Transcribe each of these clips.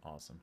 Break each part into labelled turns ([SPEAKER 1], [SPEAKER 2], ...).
[SPEAKER 1] Awesome.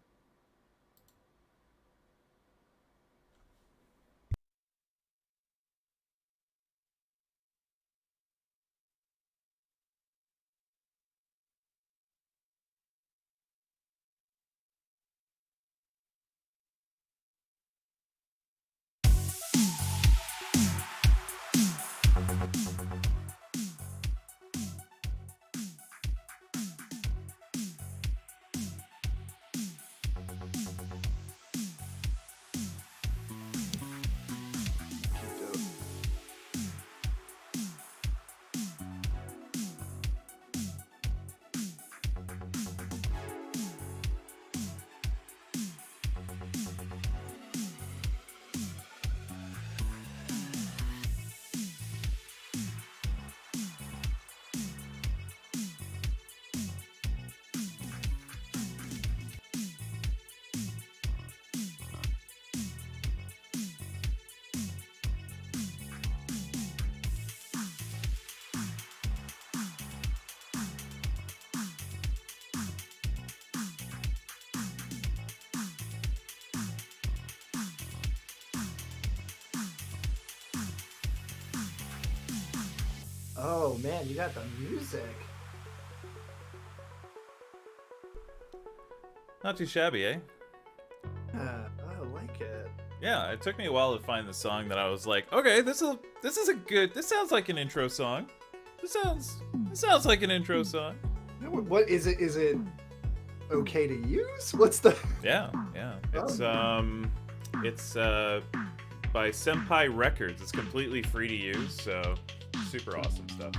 [SPEAKER 2] Oh man, you got the music.
[SPEAKER 1] Not too shabby, eh?
[SPEAKER 2] I like it.
[SPEAKER 1] Yeah, it took me a while to find the song that I was like, okay, this sounds like an intro song. This sounds like an intro song.
[SPEAKER 2] What is it? Is it okay to use? What's the?
[SPEAKER 1] Yeah. It's by Senpai Records. It's completely free to use, so super awesome stuff.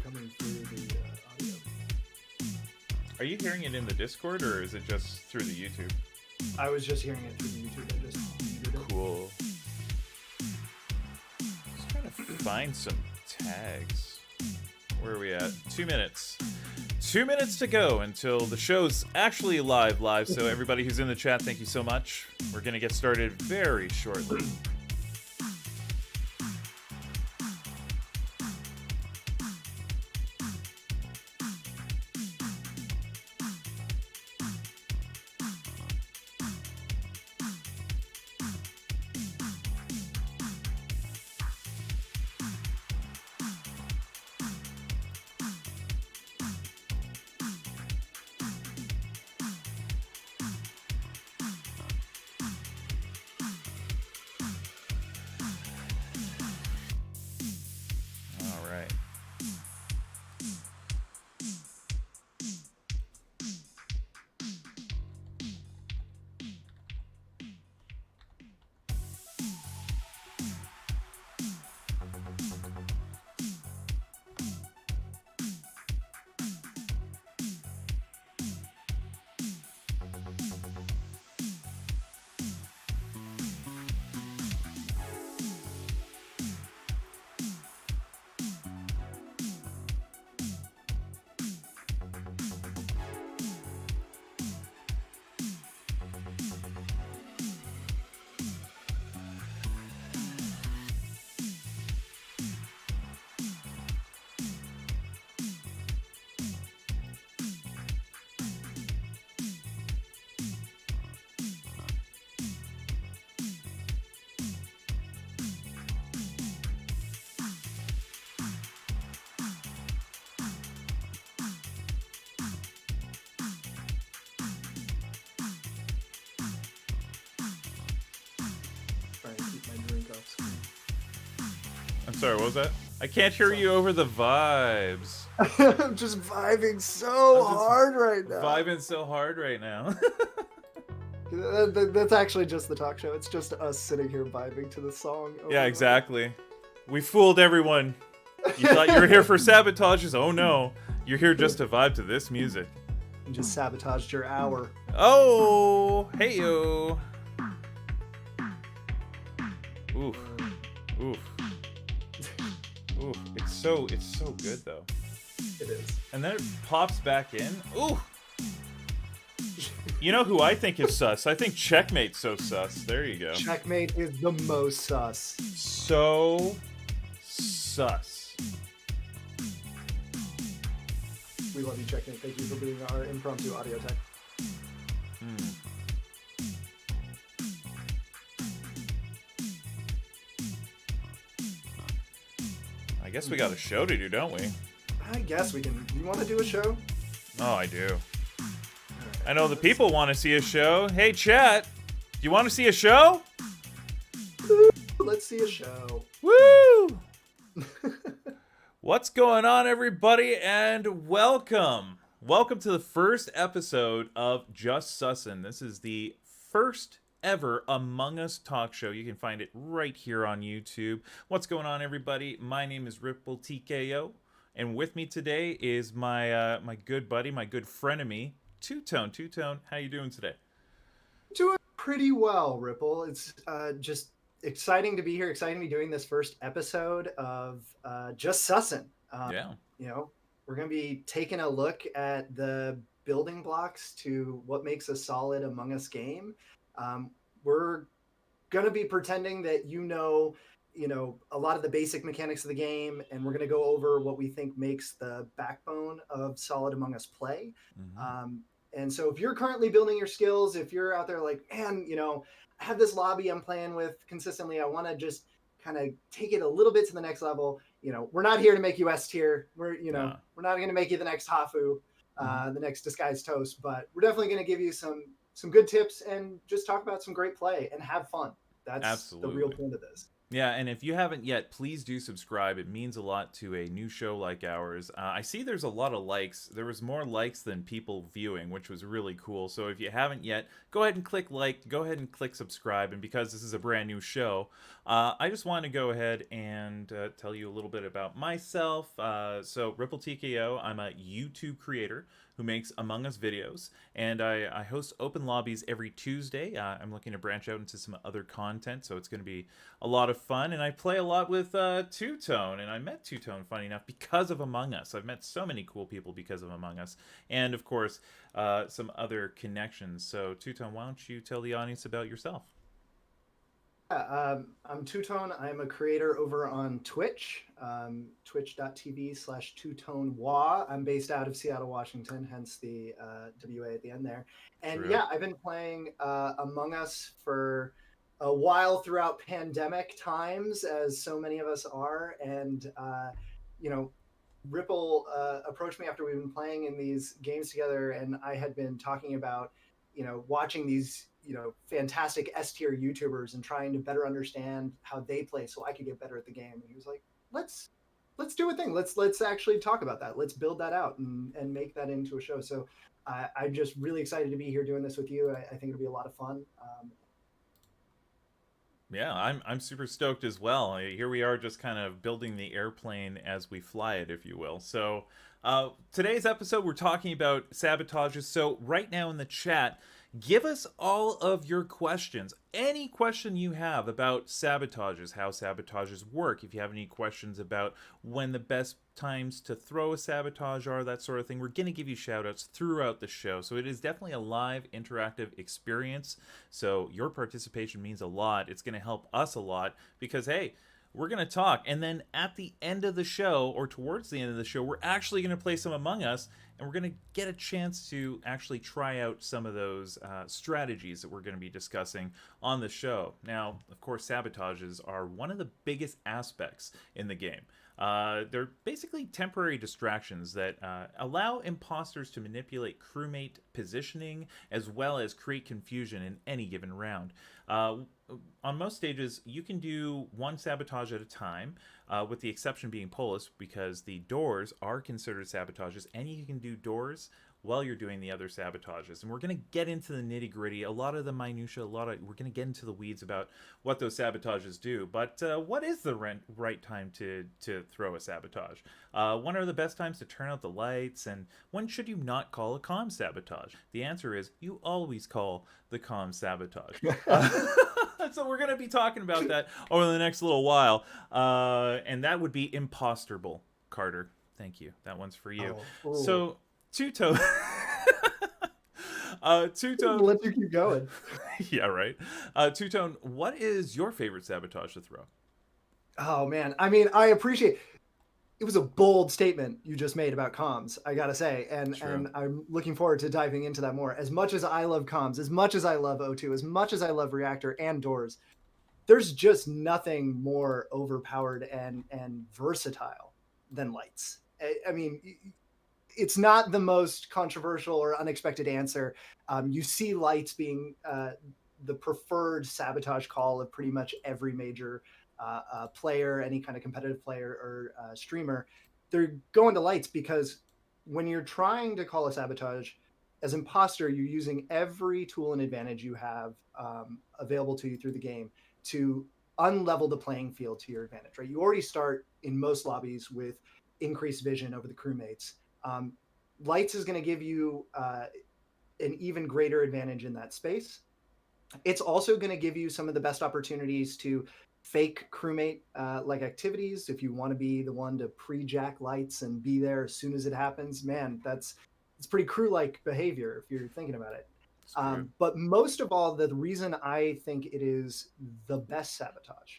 [SPEAKER 2] Coming through the audio.
[SPEAKER 1] Are you hearing it in the Discord, or is it just through the YouTube?
[SPEAKER 2] I was just hearing it through the YouTube. I just muted it.
[SPEAKER 1] Cool. Just trying to find some tags. Where are we at? 2 minutes. 2 minutes to go until the show's actually live. So everybody who's in the chat, thank you so much. We're gonna get started very shortly. Sorry, what was that? I can't hear you over the vibes.
[SPEAKER 2] I'm just vibing so hard right now.
[SPEAKER 1] Vibing so hard right now.
[SPEAKER 2] That's actually just the talk show. It's just us sitting here vibing to the song.
[SPEAKER 1] Yeah, exactly. We fooled everyone. You thought you were here for sabotages. Oh no. You're here just to vibe to this music.
[SPEAKER 2] You just sabotaged your hour.
[SPEAKER 1] Oh, hey yo. Oof. Oof. Ooh, it's so good though.
[SPEAKER 2] It is.
[SPEAKER 1] And then it pops back in. Ooh. You know who I think is sus? I think Checkmate's so sus. There you go.
[SPEAKER 2] Checkmate is the most sus.
[SPEAKER 1] So sus.
[SPEAKER 2] We love you, Checkmate. Thank you for being our impromptu audio tech.
[SPEAKER 1] I guess we got a show to do, don't we?
[SPEAKER 2] I guess we can. You want to do a show?
[SPEAKER 1] Oh, I do. I know the people want to see a show. Hey, chat. Do you want to see a show?
[SPEAKER 2] Let's see a show.
[SPEAKER 1] Woo! What's going on, everybody, and welcome. Welcome to the first episode of Just Sussin. This is the first ever Among Us talk show. You can find it right here on YouTube. What's going on, everybody? My name is RPLTKO, and with me today is my my good buddy, my good frenemy, TwoTone. TwoTone, how you doing today?
[SPEAKER 2] Doing pretty well, Ripple. It's just exciting to be here. Exciting to be doing this first episode of Just Sussin.
[SPEAKER 1] Yeah.
[SPEAKER 2] You know, we're going to be taking a look at the building blocks to what makes a solid Among Us game. We're going to be pretending that you know a lot of the basic mechanics of the game, and we're going to go over what we think makes the backbone of solid Among Us play.
[SPEAKER 1] Mm-hmm.
[SPEAKER 2] And so if you're currently building your skills, if you're out there like, man, I have this lobby I'm playing with consistently, I want to just kind of take it a little bit to the next level. We're not here to make you S tier. We're not going to make you the next Hafu, the next Disguised Toast, but we're definitely going to give you some good tips and just talk about some great play and have fun. That's
[SPEAKER 1] Absolutely
[SPEAKER 2] the real point of this.
[SPEAKER 1] Yeah, and if you haven't yet, please do subscribe. It means a lot to a new show like ours. I see there's a lot of likes. There was more likes than people viewing, which was really cool. So if you haven't yet, go ahead and click like, go ahead and click subscribe. And because this is a brand new show, I just want to go ahead and tell you a little bit about myself. So RPLTKO, I'm a YouTube creator who makes Among Us videos, and I host open lobbies every Tuesday. I'm looking to branch out into some other content, so it's going to be a lot of fun. And I play a lot with TwoTone, and I met TwoTone, funny enough, because of Among Us. I've met so many cool people because of Among Us, and of course, some other connections. So TwoTone, why don't you tell the audience about yourself?
[SPEAKER 2] I'm TwoTone. I'm a creator over on Twitch, twitch.tv/TwoToneWA. I'm based out of Seattle, Washington, hence the WA at the end there. And
[SPEAKER 1] True.
[SPEAKER 2] yeah, I've been playing Among Us for a while throughout pandemic times, as so many of us are. And, Ripple approached me after we've been playing in these games together, and I had been talking about, watching these fantastic S tier YouTubers and trying to better understand how they play so I could get better at the game. And he was like, let's do a thing. Let's actually talk about that. Let's build that out and make that into a show. So I'm just really excited to be here doing this with you. I think it'll be a lot of fun.
[SPEAKER 1] Yeah, I'm super stoked as well. Here we are just kind of building the airplane as we fly it, if you will. So today's episode, we're talking about sabotages. So right now in the chat, give us all of your questions. Any question you have about sabotages, how sabotages work. If you have any questions about when the best times to throw a sabotage are, that sort of thing, we're going to give you shout outs throughout the show. So it is definitely a live interactive experience. So your participation means a lot. It's going to help us a lot because, hey, we're going to talk. And then at the end of the show, or towards the end of the show, we're actually going to play some Among Us. And we're going to get a chance to actually try out some of those strategies that we're going to be discussing on the show. Now, of course, sabotages are one of the biggest aspects in the game. They're basically temporary distractions that allow imposters to manipulate crewmate positioning as well as create confusion in any given round. On most stages, you can do one sabotage at a time, with the exception being Polis, because the doors are considered sabotages, and you can do doors while you're doing the other sabotages. And we're going to get into the nitty-gritty, a lot of the minutia, we're going to get into the weeds about what those sabotages do. But what is the right time to throw a sabotage? When are the best times to turn out the lights? And when should you not call a comm sabotage? The answer is you always call the comm sabotage. So we're going to be talking about that over the next little while. And that would be imposterable, Carter. Thank you. That one's for you.
[SPEAKER 2] Oh,
[SPEAKER 1] so, TwoTone. TwoTone.
[SPEAKER 2] Let you keep going.
[SPEAKER 1] Yeah, right. TwoTone, what is your favorite sabotage to throw?
[SPEAKER 2] Oh man, I mean, I appreciate. It was a bold statement you just made about comms, I gotta say,
[SPEAKER 1] True.
[SPEAKER 2] and I'm looking forward to diving into that more. As much as I love comms, as much as I love O2, as much as I love Reactor and Doors, there's just nothing more overpowered and versatile than lights. I mean, it's not the most controversial or unexpected answer. You see lights being the preferred sabotage call of pretty much every major player, any kind of competitive player or streamer. They're going to lights because when you're trying to call a sabotage as imposter, you're using every tool and advantage you have available to you through the game to unlevel the playing field to your advantage, right? You already start in most lobbies with increased vision over the crewmates. um, Lights is going to give you an even greater advantage in that space. It's also going to give you some of the best opportunities to fake crewmate like activities. If you want to be the one to pre-jack lights and be there as soon as it happens, man, it's pretty crew-like behavior if you're thinking about it.
[SPEAKER 1] It's true.
[SPEAKER 2] But most of all, the reason I think it is the best sabotage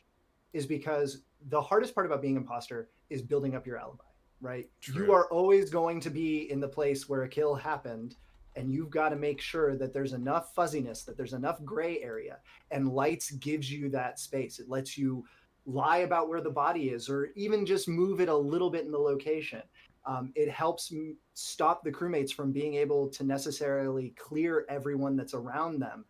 [SPEAKER 2] is because the hardest part about being imposter is building up your alibi, right?
[SPEAKER 1] True.
[SPEAKER 2] You are always going to be in the place where a kill happened, and you've got to make sure that there's enough fuzziness, that there's enough gray area, and lights gives you that space. It lets you lie about where the body is, or even just move it a little bit in the location. It helps stop the crewmates from being able to necessarily clear everyone that's around them,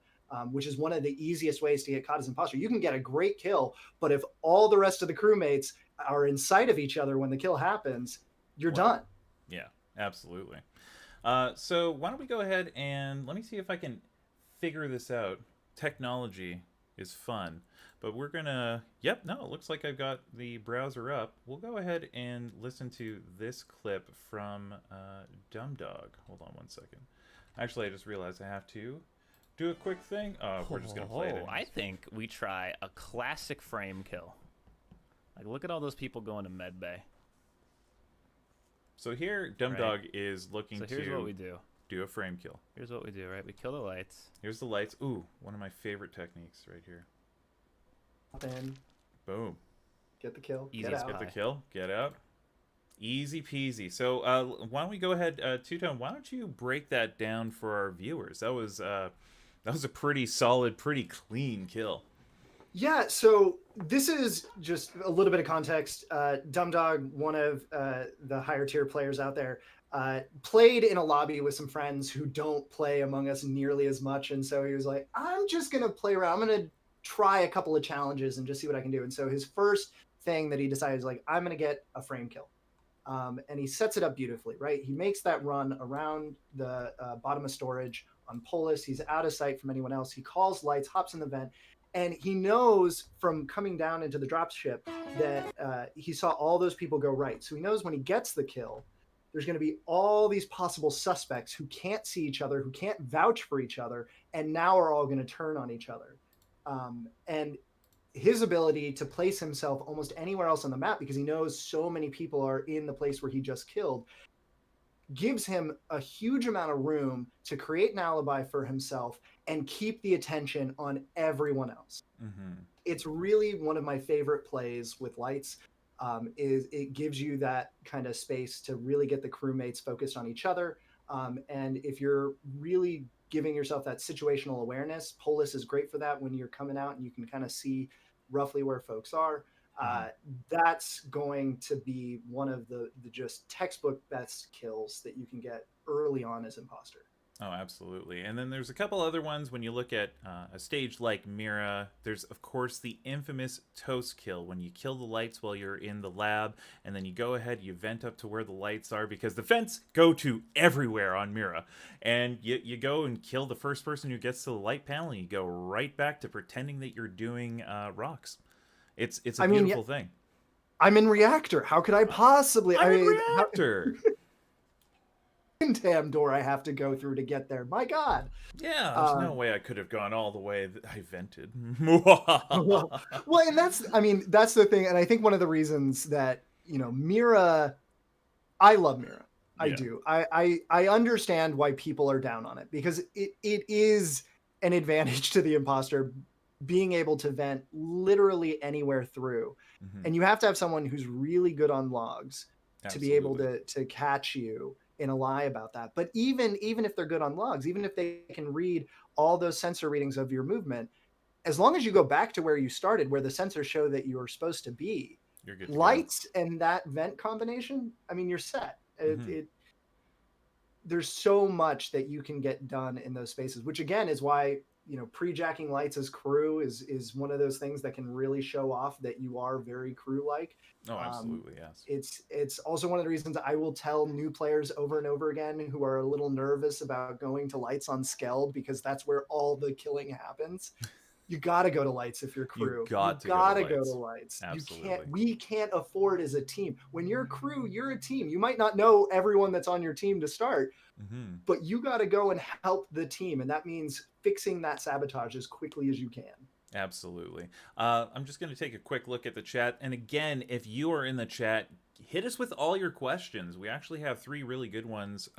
[SPEAKER 2] which is one of the easiest ways to get caught as imposter. You can get a great kill, but if all the rest of the crewmates are in sight of each other when the kill happens, you're done.
[SPEAKER 1] Yeah, absolutely. So why don't we go ahead and let me see if I can figure this out. Technology is fun, but we're gonna. Yep, no, it looks like I've got the browser up. We'll go ahead and listen to this clip from Dumb Dog. Hold on one second. Actually, I just realized I have to do a quick thing. We're just gonna play it. Anyways.
[SPEAKER 3] I think we try a classic frame kill. Like, look at all those people going to med bay.
[SPEAKER 1] So here, Dumb Dog is looking to.
[SPEAKER 3] So here's what we do.
[SPEAKER 1] Do a frame kill.
[SPEAKER 3] Here's what we do, right? We kill the lights.
[SPEAKER 1] Here's the lights. Ooh, one of my favorite techniques right here.
[SPEAKER 2] And
[SPEAKER 1] Boom.
[SPEAKER 2] get the kill.
[SPEAKER 3] Easy
[SPEAKER 2] Get
[SPEAKER 3] as
[SPEAKER 2] out.
[SPEAKER 1] Get the kill. Get out. Easy peasy. So why don't we go ahead, TwoTone? Why don't you break that down for our viewers? That was a pretty solid, pretty clean kill.
[SPEAKER 2] Yeah, so this is just a little bit of context. Dumb Dog, one of the higher tier players out there, played in a lobby with some friends who don't play Among Us nearly as much. And so he was like, I'm just going to play around. I'm going to try a couple of challenges and just see what I can do. And so his first thing that he decided is like, I'm going to get a frame kill. And he sets it up beautifully, right? He makes that run around the bottom of storage on Polis. He's out of sight from anyone else. He calls lights, hops in the vent. And he knows from coming down into the dropship that he saw all those people go right. So he knows when he gets the kill, there's going to be all these possible suspects who can't see each other, who can't vouch for each other, and now are all going to turn on each other. And his ability to place himself almost anywhere else on the map, because he knows so many people are in the place where he just killed, gives him a huge amount of room to create an alibi for himself and keep the attention on everyone else.
[SPEAKER 1] Mm-hmm.
[SPEAKER 2] It's really one of my favorite plays with lights. Is it gives you that kind of space to really get the crewmates focused on each other. And if you're really giving yourself that situational awareness, Polis is great for that when you're coming out and you can kind of see roughly where folks are. That's going to be one of the just textbook best kills that you can get early on as imposter.
[SPEAKER 1] Oh, absolutely. And then there's a couple other ones. When you look at a stage like Mira, there's, of course, the infamous toast kill, when you kill the lights while you're in the lab, and then you go ahead, you vent up to where the lights are, because the vents go to everywhere on Mira. And you go and kill the first person who gets to the light panel, and you go right back to pretending that you're doing rocks. It's a beautiful thing.
[SPEAKER 2] I'm in Reactor. How could I possibly?
[SPEAKER 1] I'm in Reactor.
[SPEAKER 2] Damn door I have to go through to get there. My God.
[SPEAKER 1] Yeah, there's no way I could have gone all the way. I vented.
[SPEAKER 2] well, and that's the thing. And I think one of the reasons that, Mira, I love Mira. I
[SPEAKER 1] Yeah.
[SPEAKER 2] do. I understand why people are down on it, because it is an advantage to the imposter being able to vent literally anywhere through.
[SPEAKER 1] Hmm.
[SPEAKER 2] And you have to have someone who's really good on logs to be able
[SPEAKER 1] Absolutely.
[SPEAKER 2] to catch you in a lie about that. But even if they're good on logs, even if they can read all those sensor readings of your movement, as long as you go back to where you started, where the sensors show that you were supposed to be,
[SPEAKER 1] You're good to go.
[SPEAKER 2] lights and that vent combination, I mean, you're set.
[SPEAKER 1] Hmm.
[SPEAKER 2] There's so much that you can get done in those spaces, which again is why, pre-jacking lights as crew is one of those things that can really show off that you are very crew like.
[SPEAKER 1] Oh,
[SPEAKER 2] um,
[SPEAKER 1] absolutely, yes.
[SPEAKER 2] it's also one of the reasons I will tell new players over and over again who are a little nervous about going to lights on Skeld, because that's where all the killing happens. You got to go to lights if you're
[SPEAKER 1] You
[SPEAKER 2] crew. You
[SPEAKER 1] got to go to
[SPEAKER 2] got to go to
[SPEAKER 1] lights.
[SPEAKER 2] lights.
[SPEAKER 1] Absolutely.
[SPEAKER 2] We can't afford as a team. When you're crew, you're a team. You might not know everyone that's on your team to start,
[SPEAKER 1] Hmm.
[SPEAKER 2] but you got to go and help the team. And that means fixing that sabotage as quickly as you can.
[SPEAKER 1] Absolutely. I'm just going to take a quick look at the chat. And again, if you are in the chat, hit us with all your questions. We actually have three really good ones.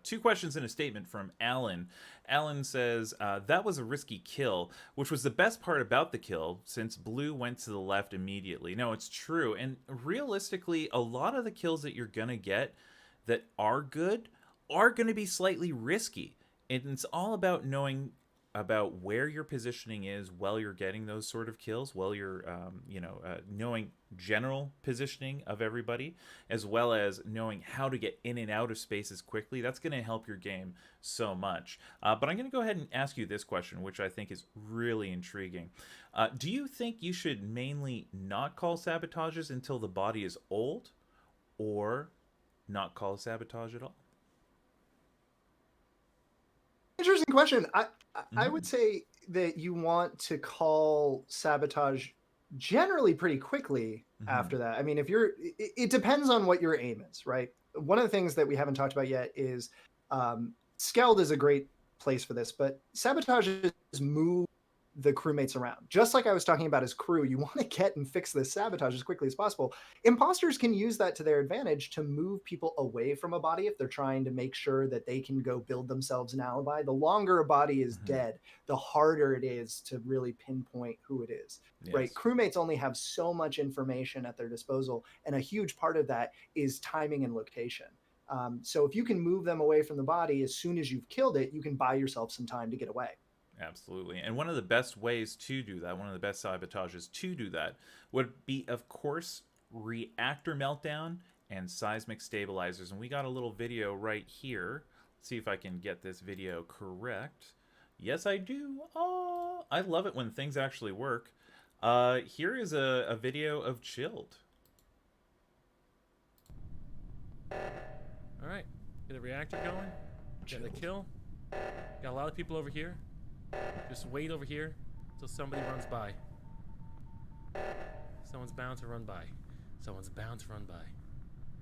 [SPEAKER 1] Two questions and a statement from Alan. Alan says, that was a risky kill, which was the best part about the kill, since blue went to the left immediately. No, it's true. And realistically, a lot of the kills that you're going to get that are good are going to be slightly risky. And it's all about knowing about where your positioning is while you're getting those sort of kills, while you're, knowing general positioning of everybody, as well as knowing how to get in and out of spaces quickly. That's going to help your game so much. But I'm going to go ahead and ask you this question, which I think is really intriguing. Do you think you should mainly not call sabotages until the body is old, or not call sabotage at all?
[SPEAKER 2] Interesting question. I
[SPEAKER 1] Mm-hmm.
[SPEAKER 2] would say that you want to call sabotage generally pretty quickly
[SPEAKER 1] Mm-hmm.
[SPEAKER 2] after that. I mean, it depends on what your aim is, right? One of the things that we haven't talked about yet is Skeld is a great place for this, but sabotages move the crewmates around. Just like I was talking about as crew, you want to get and fix this sabotage as quickly as possible. Imposters can use that to their advantage to move people away from a body if they're trying to make sure that they can go build themselves an alibi. The longer a body is
[SPEAKER 1] Mm-hmm.
[SPEAKER 2] dead, the harder it is to really pinpoint who it is. Right?
[SPEAKER 1] Yes.
[SPEAKER 2] Crewmates only have so much information at their disposal, and a huge part of that is timing and location. So if you can move them away from the body as soon as you've killed it, you can buy yourself some time to get away.
[SPEAKER 1] Absolutely. And one of the best ways to do that, one of the best sabotages to do that, would be, of course, reactor meltdown and seismic stabilizers. And we got a little video right here. Let's see if I can get this video correct. Yes, I do. Oh, I love it when things actually work. Here is a video of Chilled.
[SPEAKER 4] All right, get the reactor going. Get the kill. Got a lot of people over here. Just wait over here until somebody runs by. Someone's bound to run by. Someone's bound to run by.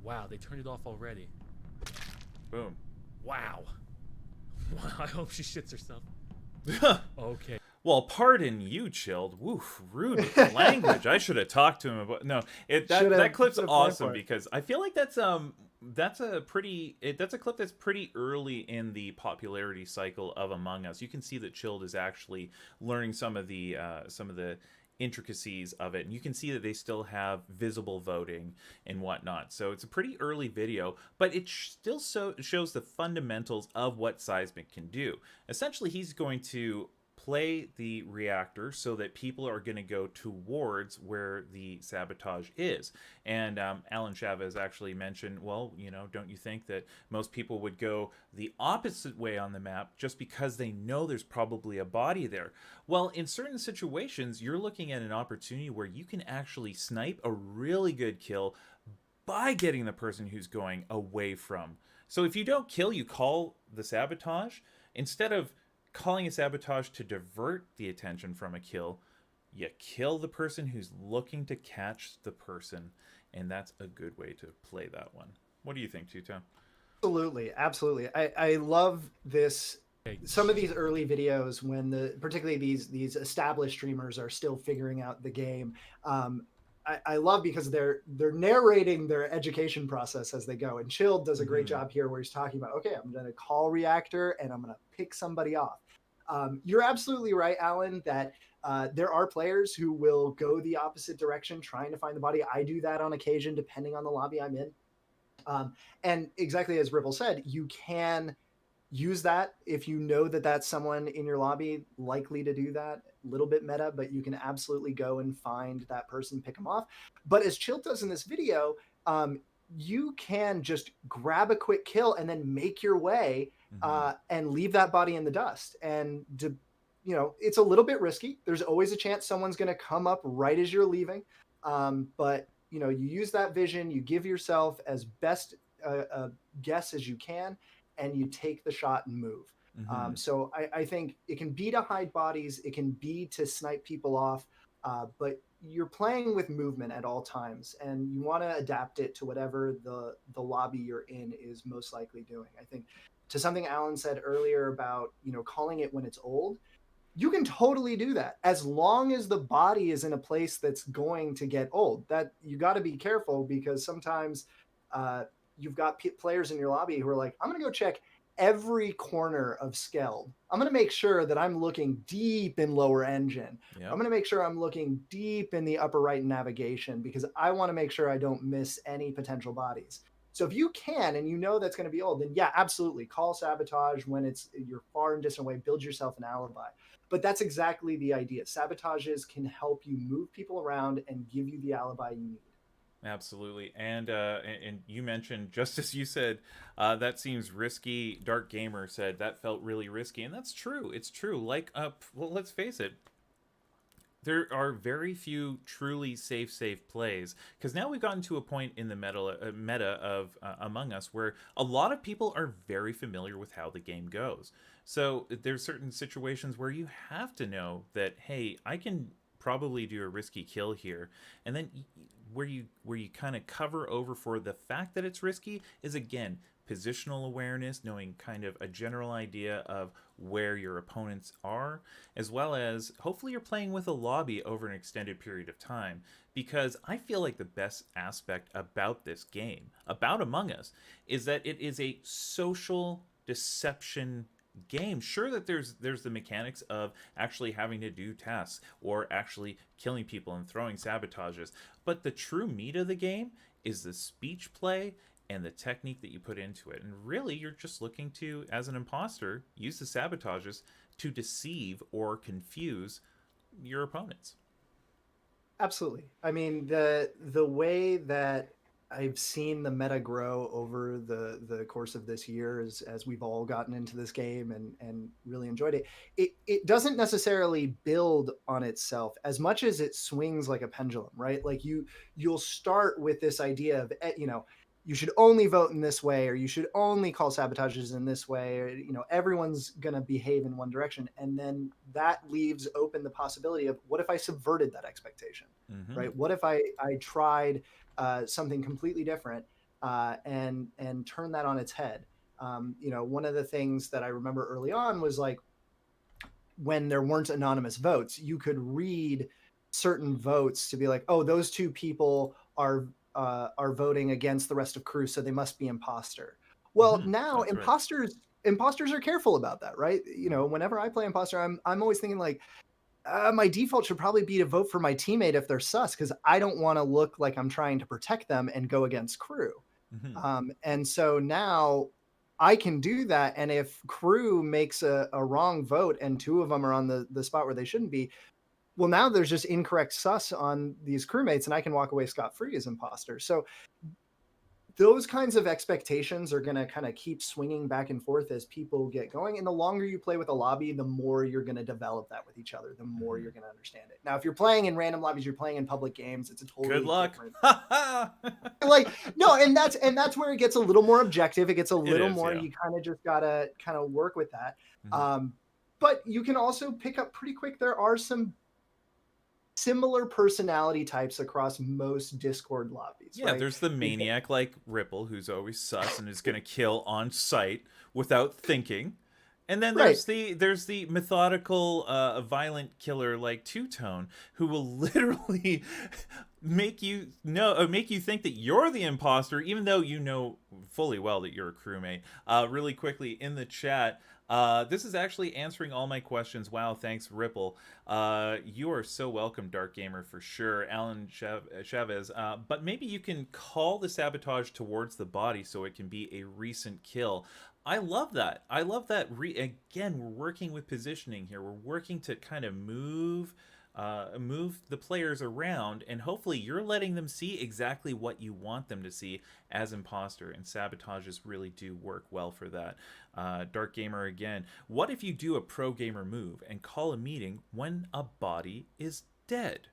[SPEAKER 4] Wow, they turned it off already.
[SPEAKER 1] Boom.
[SPEAKER 4] Wow. Wow, I hope she shits herself. Okay.
[SPEAKER 1] Well, pardon you, Chilled. Woof, rude with the language. I should have talked to him about. No, that clip's awesome, because I feel like that's a clip that's pretty early in the popularity cycle of Among Us. You can see that Chilled is actually learning some of the intricacies of it, and you can see that they still have visible voting and whatnot. So it's a pretty early video, but it still shows the fundamentals of what Seismic can do. Essentially, he's going to play the reactor so that people are going to go towards where the sabotage is. And Alan Chavez actually mentioned, well, don't you think that most people would go the opposite way on the map just because they know there's probably a body there? Well, in certain situations, you're looking at an opportunity where you can actually snipe a really good kill by getting the person who's going away from. So if you don't kill, you call the sabotage. Instead of calling a sabotage to divert the attention from a kill, you kill the person who's looking to catch the person, and that's a good way to play that one. What do you think, TwoTone?
[SPEAKER 2] Absolutely. I love this. Some of these early videos, when particularly these established streamers are still figuring out the game, I love because they're narrating their education process as they go. And Chilled does a great job here where he's talking about, okay, I'm going to call reactor and I'm going to pick somebody off. You're absolutely right, Alan, that there are players who will go the opposite direction trying to find the body. I do that on occasion, depending on the lobby I'm in. And exactly as Ripple said, you can use that if you know that that's someone in your lobby likely to do that. A little bit meta, but you can absolutely go and find that person, pick them off. But as Chill does in this video, you can just grab a quick kill and then make your way and leave that body in the dust. And it's a little bit risky. There's always a chance someone's going to come up right as you're leaving. But you use that vision, you give yourself as best a guess as you can, and you take the shot and move. So I think it can be to hide bodies, it can be to snipe people off, but you're playing with movement at all times, and you want to adapt it to whatever the lobby you're in is most likely doing. I think to something Alan said earlier about calling it when it's old, you can totally do that as long as the body is in a place that's going to get old. That you got to be careful, because sometimes you've got players in your lobby who are like, I'm going to go check every corner of Skeld. I'm going to make sure that I'm looking deep in lower engine. Yep. I'm going to make sure I'm looking deep in the upper right navigation, because I want to make sure I don't miss any potential bodies. So if you can, and that's going to be old, then yeah, absolutely call sabotage when you're far and distant away, build yourself an alibi. But that's exactly the idea. Sabotages can help you move people around and give you the alibi you need.
[SPEAKER 1] Absolutely. And you mentioned, just as you said, that seems risky. Dark Gamer said that felt really risky, and that's true. It's true. Like, well, let's face it. There are very few truly safe plays, because now we've gotten to a point in the meta of Among Us where a lot of people are very familiar with how the game goes. So there's certain situations where you have to know that, hey, I can probably do a risky kill here, and then where you kind of cover over for the fact that it's risky is, again, positional awareness, knowing kind of a general idea of where your opponents are, as well as hopefully you're playing with a lobby over an extended period of time. Because I feel like the best aspect about this game, about Among Us, is that it is a social deception game. Sure that there's the mechanics of actually having to do tasks or actually killing people and throwing sabotages, but the true meat of the game is the speech play and the technique that you put into it. And really, you're just looking to, as an imposter, use the sabotages to deceive or confuse your opponents.
[SPEAKER 2] Absolutely. I mean, the way that I've seen the meta grow over the course of this year as we've all gotten into this game and really enjoyed it. It doesn't necessarily build on itself as much as it swings like a pendulum, right? Like you'll start with this idea of, you should only vote in this way, or you should only call sabotages in this way, or, everyone's going to behave in one direction. And then that leaves open the possibility of, what if I subverted that expectation, right? What if I tried something completely different and turn that on its head? One of the things that I remember early on was, like, when there weren't anonymous votes, you could read certain votes to be like, oh, those two people are voting against the rest of crew, so they must be imposter. Well, now imposters are careful about that, right? Whenever I play imposter, I'm always thinking, like, my default should probably be to vote for my teammate if they're sus, because I don't want to look like I'm trying to protect them and go against crew. And so now I can do that, and if crew makes a wrong vote and two of them are on the spot where they shouldn't be, well, now there's just incorrect sus on these crewmates, and I can walk away scot-free as imposter. So those kinds of expectations are going to kind of keep swinging back and forth as people get going. And the longer you play with a lobby, the more you're going to develop that with each other, the more you're going to understand it. Now, if you're playing in random lobbies, you're playing in public games, it's a totally
[SPEAKER 1] good luck.
[SPEAKER 2] Like, no, and that's where it gets a little more objective. It gets a little more, you kind of just got to kind of work with that. But you can also pick up pretty quick. There are some similar personality types across most Discord lobbies.
[SPEAKER 1] Yeah, right? There's the maniac like Ripple, who's always sus and is going to kill on sight without thinking. And then there's the methodical, violent killer like TwoTone, who will literally make you think that you're the imposter, even though you know fully well that you're a crewmate. Really quickly in the chat, this is actually answering all my questions. Wow, thanks, Ripple. You are so welcome, Dark Gamer, for sure. Alan Chavez. But maybe you can call the sabotage towards the body so it can be a recent kill. I love that. I love that. Again, we're working with positioning here. We're working to kind of move the players around, and hopefully you're letting them see exactly what you want them to see as imposter, and sabotages really do work well for that. Dark Gamer again, what if you do a pro gamer move and call a meeting when a body is dead?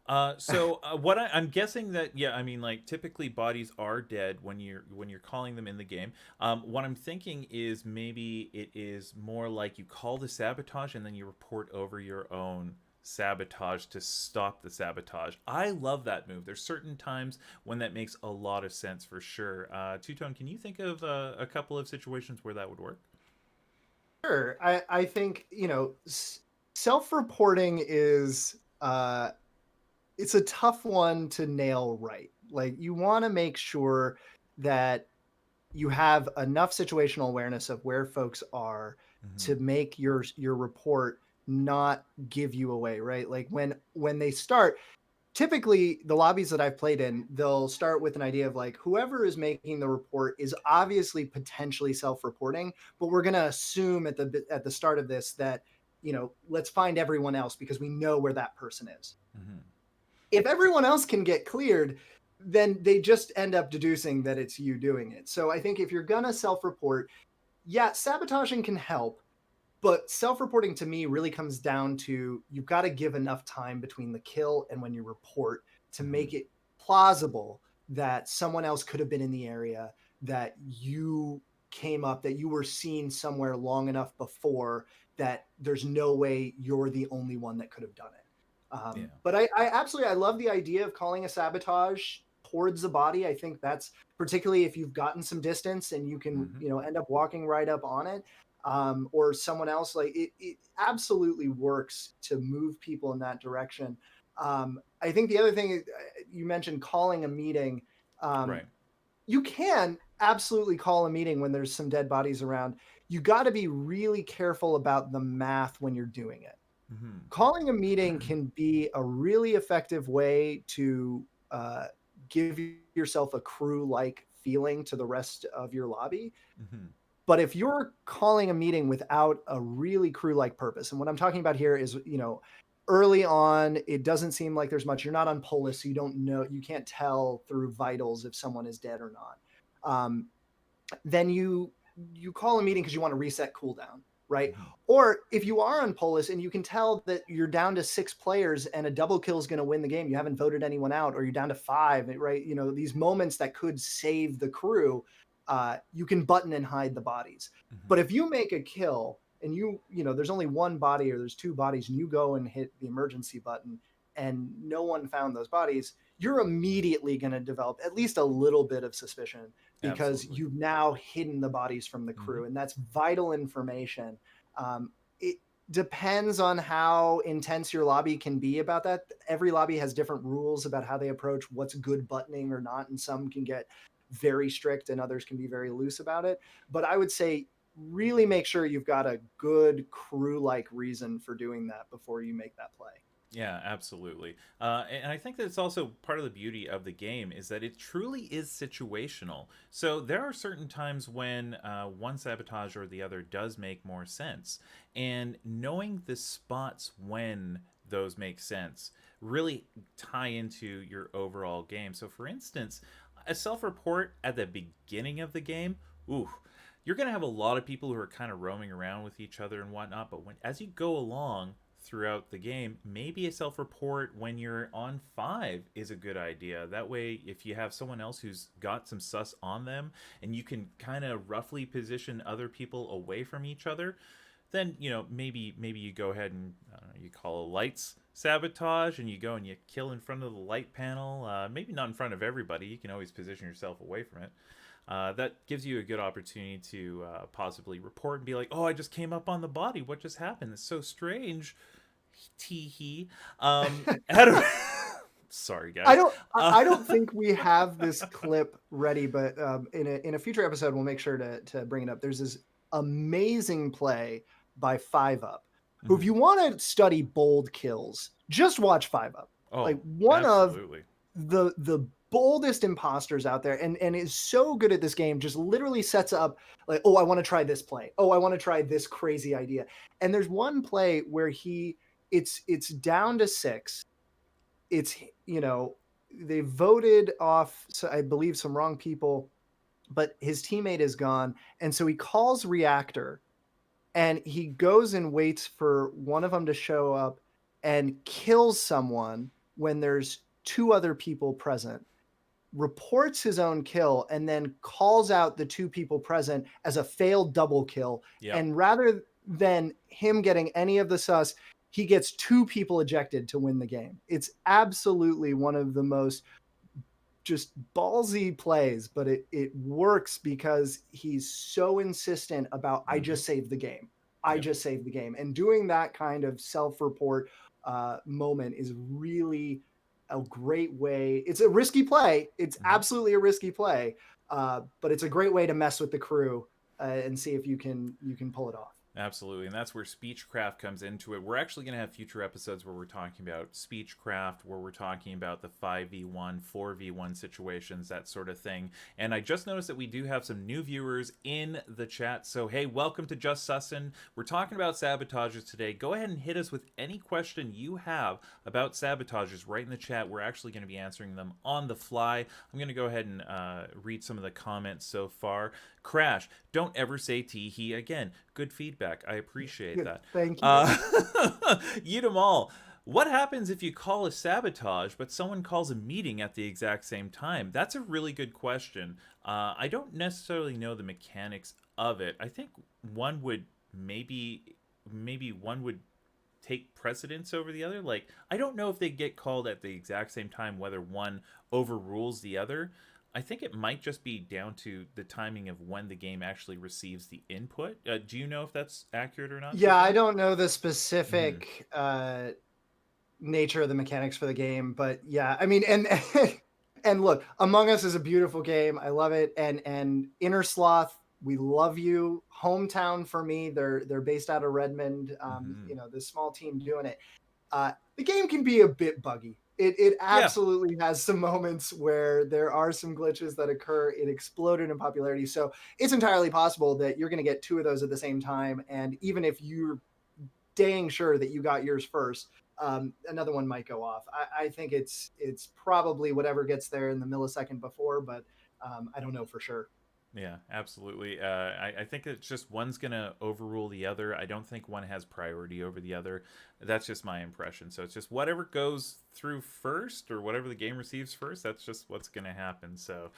[SPEAKER 1] What I'm guessing that, yeah, I mean, like, typically bodies are dead when you're calling them in the game. What I'm thinking is maybe it is more like you call the sabotage and then you report over your own sabotage to stop the sabotage. I love that move. There's certain times when that makes a lot of sense for sure. TwoTone, can you think of a couple of situations where that would work?
[SPEAKER 2] Sure. I think, self-reporting is it's a tough one to nail right. Like, you want to make sure that you have enough situational awareness of where folks are to make your report not give you away, right? Like, when they start, typically the lobbies that I've played in, they'll start with an idea of like, whoever is making the report is obviously potentially self-reporting, but we're going to assume at the start of this that, let's find everyone else because we know where that person is. If everyone else can get cleared, then they just end up deducing that it's you doing it. So I think if you're going to self-report, yeah, sabotaging can help, but self-reporting to me really comes down to, you've got to give enough time between the kill and when you report to make it plausible that someone else could have been in the area, that you came up, that you were seen somewhere long enough before that there's no way you're the only one that could have done it. But I absolutely, I love the idea of calling a sabotage towards the body. I think that's, particularly if you've gotten some distance and you can, end up walking right up on it, or someone else, like it absolutely works to move people in that direction. I think the other thing you mentioned, calling a meeting,
[SPEAKER 1] Right.
[SPEAKER 2] you can absolutely call a meeting when there's some dead bodies around. You got to be really careful about the math when you're doing it. Calling a meeting can be a really effective way to give yourself a crew-like feeling to the rest of your lobby. But if you're calling a meeting without a really crew-like purpose, and what I'm talking about here is, early on, it doesn't seem like there's much. You're not on Polis, so you don't know, you can't tell through vitals if someone is dead or not. Then you call a meeting because you want to reset cooldown, right? Or if you are on Polis and you can tell that you're down to 6 players and a double kill is going to win the game, you haven't voted anyone out, or you're down to 5, right? These moments that could save the crew, you can button and hide the bodies. But if you make a kill and there's only one body or there's 2 bodies, and you go and hit the emergency button and no one found those bodies, you're immediately going to develop at least a little bit of suspicion, because you've now hidden the bodies from the crew, and that's vital information. It depends on how intense your lobby can be about that. Every lobby has different rules about how they approach what's good buttoning or not, and some can get very strict and others can be very loose about it. But I would say really make sure you've got a good crew-like reason for doing that before you make that play.
[SPEAKER 1] Yeah, absolutely. And I think that it's also part of the beauty of the game is that it truly is situational. So there are certain times when one sabotage or the other does make more sense. And knowing the spots when those make sense really tie into your overall game. So for instance, a self-report at the beginning of the game, you're going to have a lot of people who are kind of roaming around with each other and whatnot. But as you go along throughout the game, maybe a self-report when you're on 5 is a good idea. That way, if you have someone else who's got some sus on them and you can kind of roughly position other people away from each other, then maybe you go ahead and you call a lights sabotage and you go and you kill in front of the light panel. Maybe not in front of everybody. You can always position yourself away from it. That gives you a good opportunity to possibly report and be like, oh, I just came up on the body. What just happened? It's so strange. Tee hee. Sorry, guys.
[SPEAKER 2] I don't think we have this clip ready, but in a future episode we'll make sure to bring it up. There's this amazing play by 5UP, who, if you want to study bold kills, just watch 5UP.
[SPEAKER 1] Oh,
[SPEAKER 2] Like one
[SPEAKER 1] absolutely.
[SPEAKER 2] of the boldest imposters out there, and is so good at this game. Just literally sets up like, oh, I want to try this play. Oh, I want to try this crazy idea. And there's one play where it's down to 6. It's, they voted off, so I believe, some wrong people, but his teammate is gone. And so he calls reactor and he goes and waits for one of them to show up and kills someone when there's 2 other people present, reports his own kill, and then calls out the 2 people present as a failed double kill.
[SPEAKER 1] Yep.
[SPEAKER 2] And rather than him getting any of the sus, he gets 2 people ejected to win the game. It's absolutely one of the most just ballsy plays, but it works because he's so insistent about, I just saved the game. I just saved the game. And doing that kind of self-report moment is really a great way. It's a risky play. It's absolutely a risky play, but it's a great way to mess with the crew and see if you can pull it off.
[SPEAKER 1] Absolutely, and that's where Speechcraft comes into it. We're actually going to have future episodes where we're talking about Speechcraft, where we're talking about the 5v1, 4v1 situations, that sort of thing. And I just noticed that we do have some new viewers in the chat. So, hey, welcome to Just Sussin. We're talking about sabotages today. Go ahead and hit us with any question you have about sabotages right in the chat. We're actually going to be answering them on the fly. I'm going to go ahead and read some of the comments so far. Crash, don't ever say tee-hee again. Good feedback. I appreciate that.
[SPEAKER 2] Thank you.
[SPEAKER 1] Yudamal, what happens if you call a sabotage, but someone calls a meeting at the exact same time? That's a really good question. I don't necessarily know the mechanics of it. I think one would maybe one would take precedence over the other. Like, I don't know if they get called at the exact same time, whether one overrules the other. I think it might just be down to the timing of when the game actually receives the input. Do you know if that's accurate or not?
[SPEAKER 2] Yeah, I don't know the specific nature of the mechanics for the game, but yeah, I mean, and and look, Among Us is a beautiful game. I love it. And Inner Sloth, we love you. Hometown for me. They're based out of Redmond. This small team doing it. The game can be a bit buggy. It absolutely has some moments where there are some glitches that occur. It exploded in popularity. So it's entirely possible that you're going to get 2 of those at the same time. And even if you're dang sure that you got yours first, another one might go off. I think it's probably whatever gets there in the millisecond before, but I don't know for sure.
[SPEAKER 1] Yeah, absolutely. I think it's just one's going to overrule the other. I don't think one has priority over the other. That's just my impression. So it's just whatever goes through first, or whatever the game receives first, that's just what's going to happen. So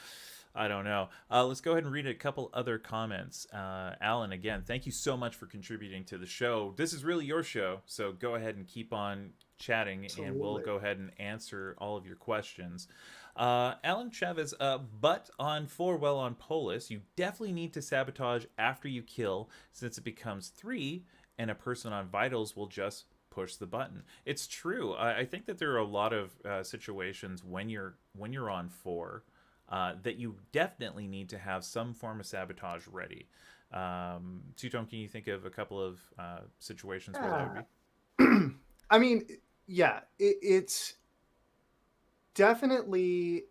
[SPEAKER 1] I don't know. Let's go ahead and read a couple other comments. Alan, again, thank you so much for contributing to the show. This is really your show, so go ahead and keep on chatting, and we'll go ahead and answer all of your questions. Alan Chavez, but on 4, well, on Polis, you definitely need to sabotage after you kill, since it becomes 3, and a person on vitals will just push the button. It's true. I think that there are a lot of situations when you're on 4 that you definitely need to have some form of sabotage ready. TwoTone, can you think of a couple of situations where that would be?
[SPEAKER 2] I mean, yeah, it's definitely,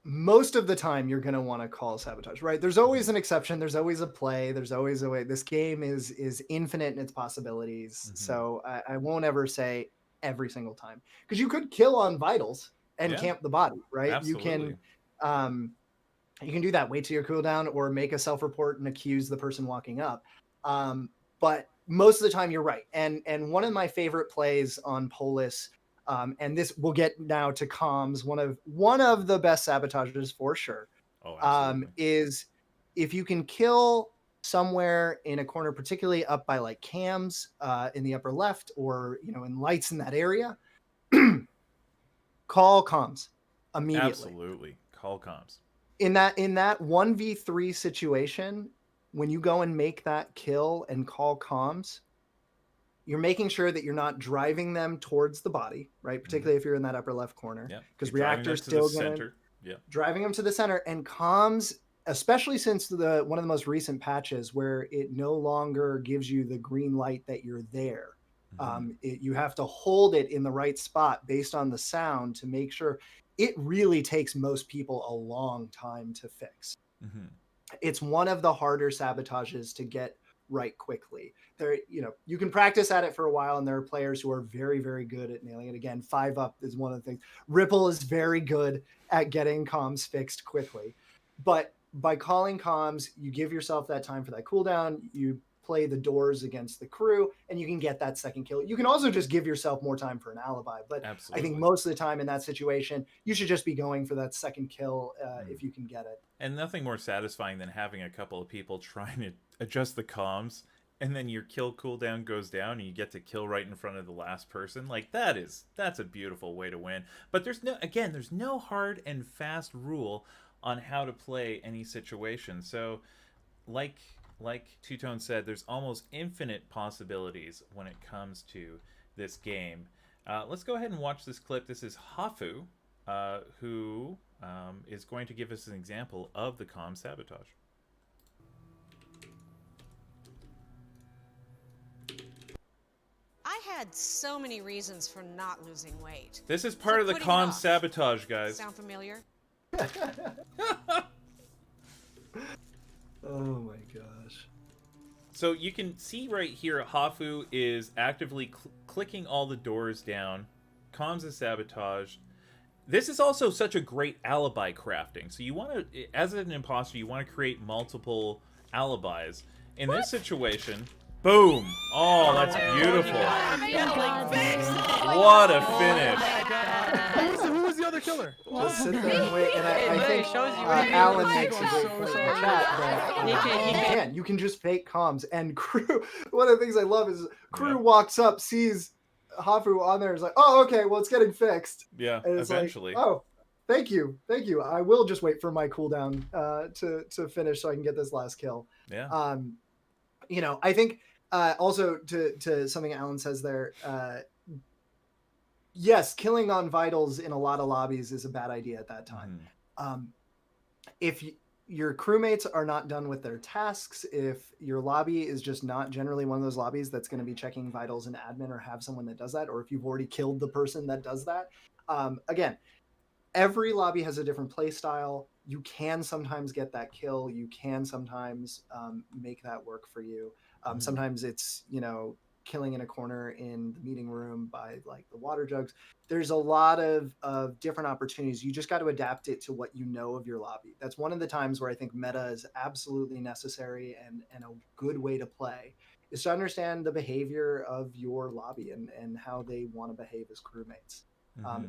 [SPEAKER 2] most of the time you're going to want to call sabotage, right? There's always an exception. There's always a play. There's always a way. This game is infinite in its possibilities. So I won't ever say every single time, because you could kill on vitals and camp the body, right?
[SPEAKER 1] Absolutely.
[SPEAKER 2] You can do that, wait till your cooldown, or make a self-report and accuse the person walking up. But most of the time you're right. And one of my favorite plays on Polis, and this we'll get now to comms, one of the best sabotages for sure, is if you can kill somewhere in a corner, particularly up by like cams in the upper left, or in lights in that area, call comms immediately.
[SPEAKER 1] Absolutely, call comms.
[SPEAKER 2] In that 1v3 situation, when you go and make that kill and call comms, you're making sure that you're not driving them towards the body, right? Particularly if you're in that upper left corner, because reactor's still going to driving them to the center. And comms, especially since one of the most recent patches where it no longer gives you the green light that you're there. You have to hold it in the right spot based on the sound to make sure. It really takes most people a long time to fix. It's one of the harder sabotages to get right quickly. You can practice at it for a while, and there are players who are very, very good at nailing it. Again, 5-up is one of the things. Ripple is very good at getting comms fixed quickly. But by calling comms, you give yourself that time for that cooldown. You play the doors against the crew, and you can get that second kill. You can also just give yourself more time for an alibi. But I think most of the time in that situation, you should just be going for that second kill if you can get it.
[SPEAKER 1] And nothing more satisfying than having a couple of people trying to adjust the comms, and then your kill cooldown goes down, and you get to kill right in front of the last person. Like, that's a beautiful way to win. But there's no hard and fast rule on how to play any situation. So, like TwoTone said, there's almost infinite possibilities when it comes to this game. Let's go ahead and watch this clip. This is Hafu, who is going to give us an example of the comm sabotage.
[SPEAKER 5] I had so many reasons for not losing weight.
[SPEAKER 1] This is part of the comm sabotage, guys.
[SPEAKER 5] Sound familiar?
[SPEAKER 2] Oh my gosh.
[SPEAKER 1] So you can see right here, Hafu is actively clicking all the doors down. Comms is sabotaged. This is also such a great alibi crafting. So you want to, as an imposter, you want to create multiple alibis. In this situation, boom! Oh, that's beautiful. What a finish.
[SPEAKER 4] Who was the other killer?
[SPEAKER 2] Just sit there and wait. And I think Alan makes a great point in the chat that you can just fake comms. And crew, one of the things I love is crew walks up, sees Hafu on there, is like, oh, okay, well, it's getting fixed.
[SPEAKER 1] Yeah,
[SPEAKER 2] and it's
[SPEAKER 1] eventually.
[SPEAKER 2] Like, oh, thank you. I will just wait for my cooldown to finish so I can get this last kill.
[SPEAKER 1] Yeah.
[SPEAKER 2] I think also to something Alan says there, yes, killing on vitals in a lot of lobbies is a bad idea at that time. If your crewmates are not done with their tasks, if your lobby is just not generally one of those lobbies that's going to be checking vitals in admin or have someone that does that, or if you've already killed the person that does that, again, every lobby has a different play style. You can sometimes get that kill. You can sometimes make that work for you. Sometimes it's, killing in a corner in the meeting room by like the water jugs. There's a lot of different opportunities. You just got to adapt it to what you know of your lobby. That's one of the times where I think meta is absolutely necessary and a good way to play is to understand the behavior of your lobby and how they want to behave as crewmates.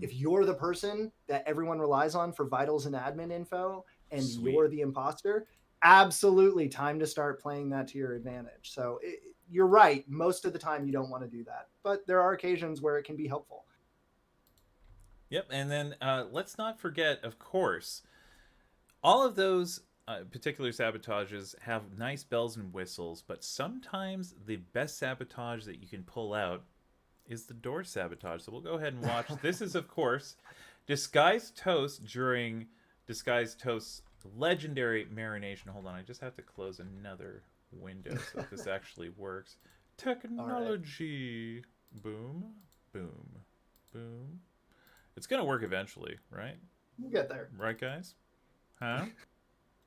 [SPEAKER 2] If you're the person that everyone relies on for vitals and admin info and you're the imposter, absolutely time to start playing that to your advantage. So you're right. Most of the time you don't want to do that, but there are occasions where it can be helpful.
[SPEAKER 1] Yep. And then let's not forget, of course, all of those particular sabotages have nice bells and whistles, but sometimes the best sabotage that you can pull out is the door sabotage. So we'll go ahead and watch. This is, of course, Disguised Toast during Disguised Toast's legendary marination. Hold on, I just have to close another window so this actually works. Technology. Right. Boom, boom, boom. It's gonna work eventually, right?
[SPEAKER 2] We'll get there.
[SPEAKER 1] Right, guys? Huh?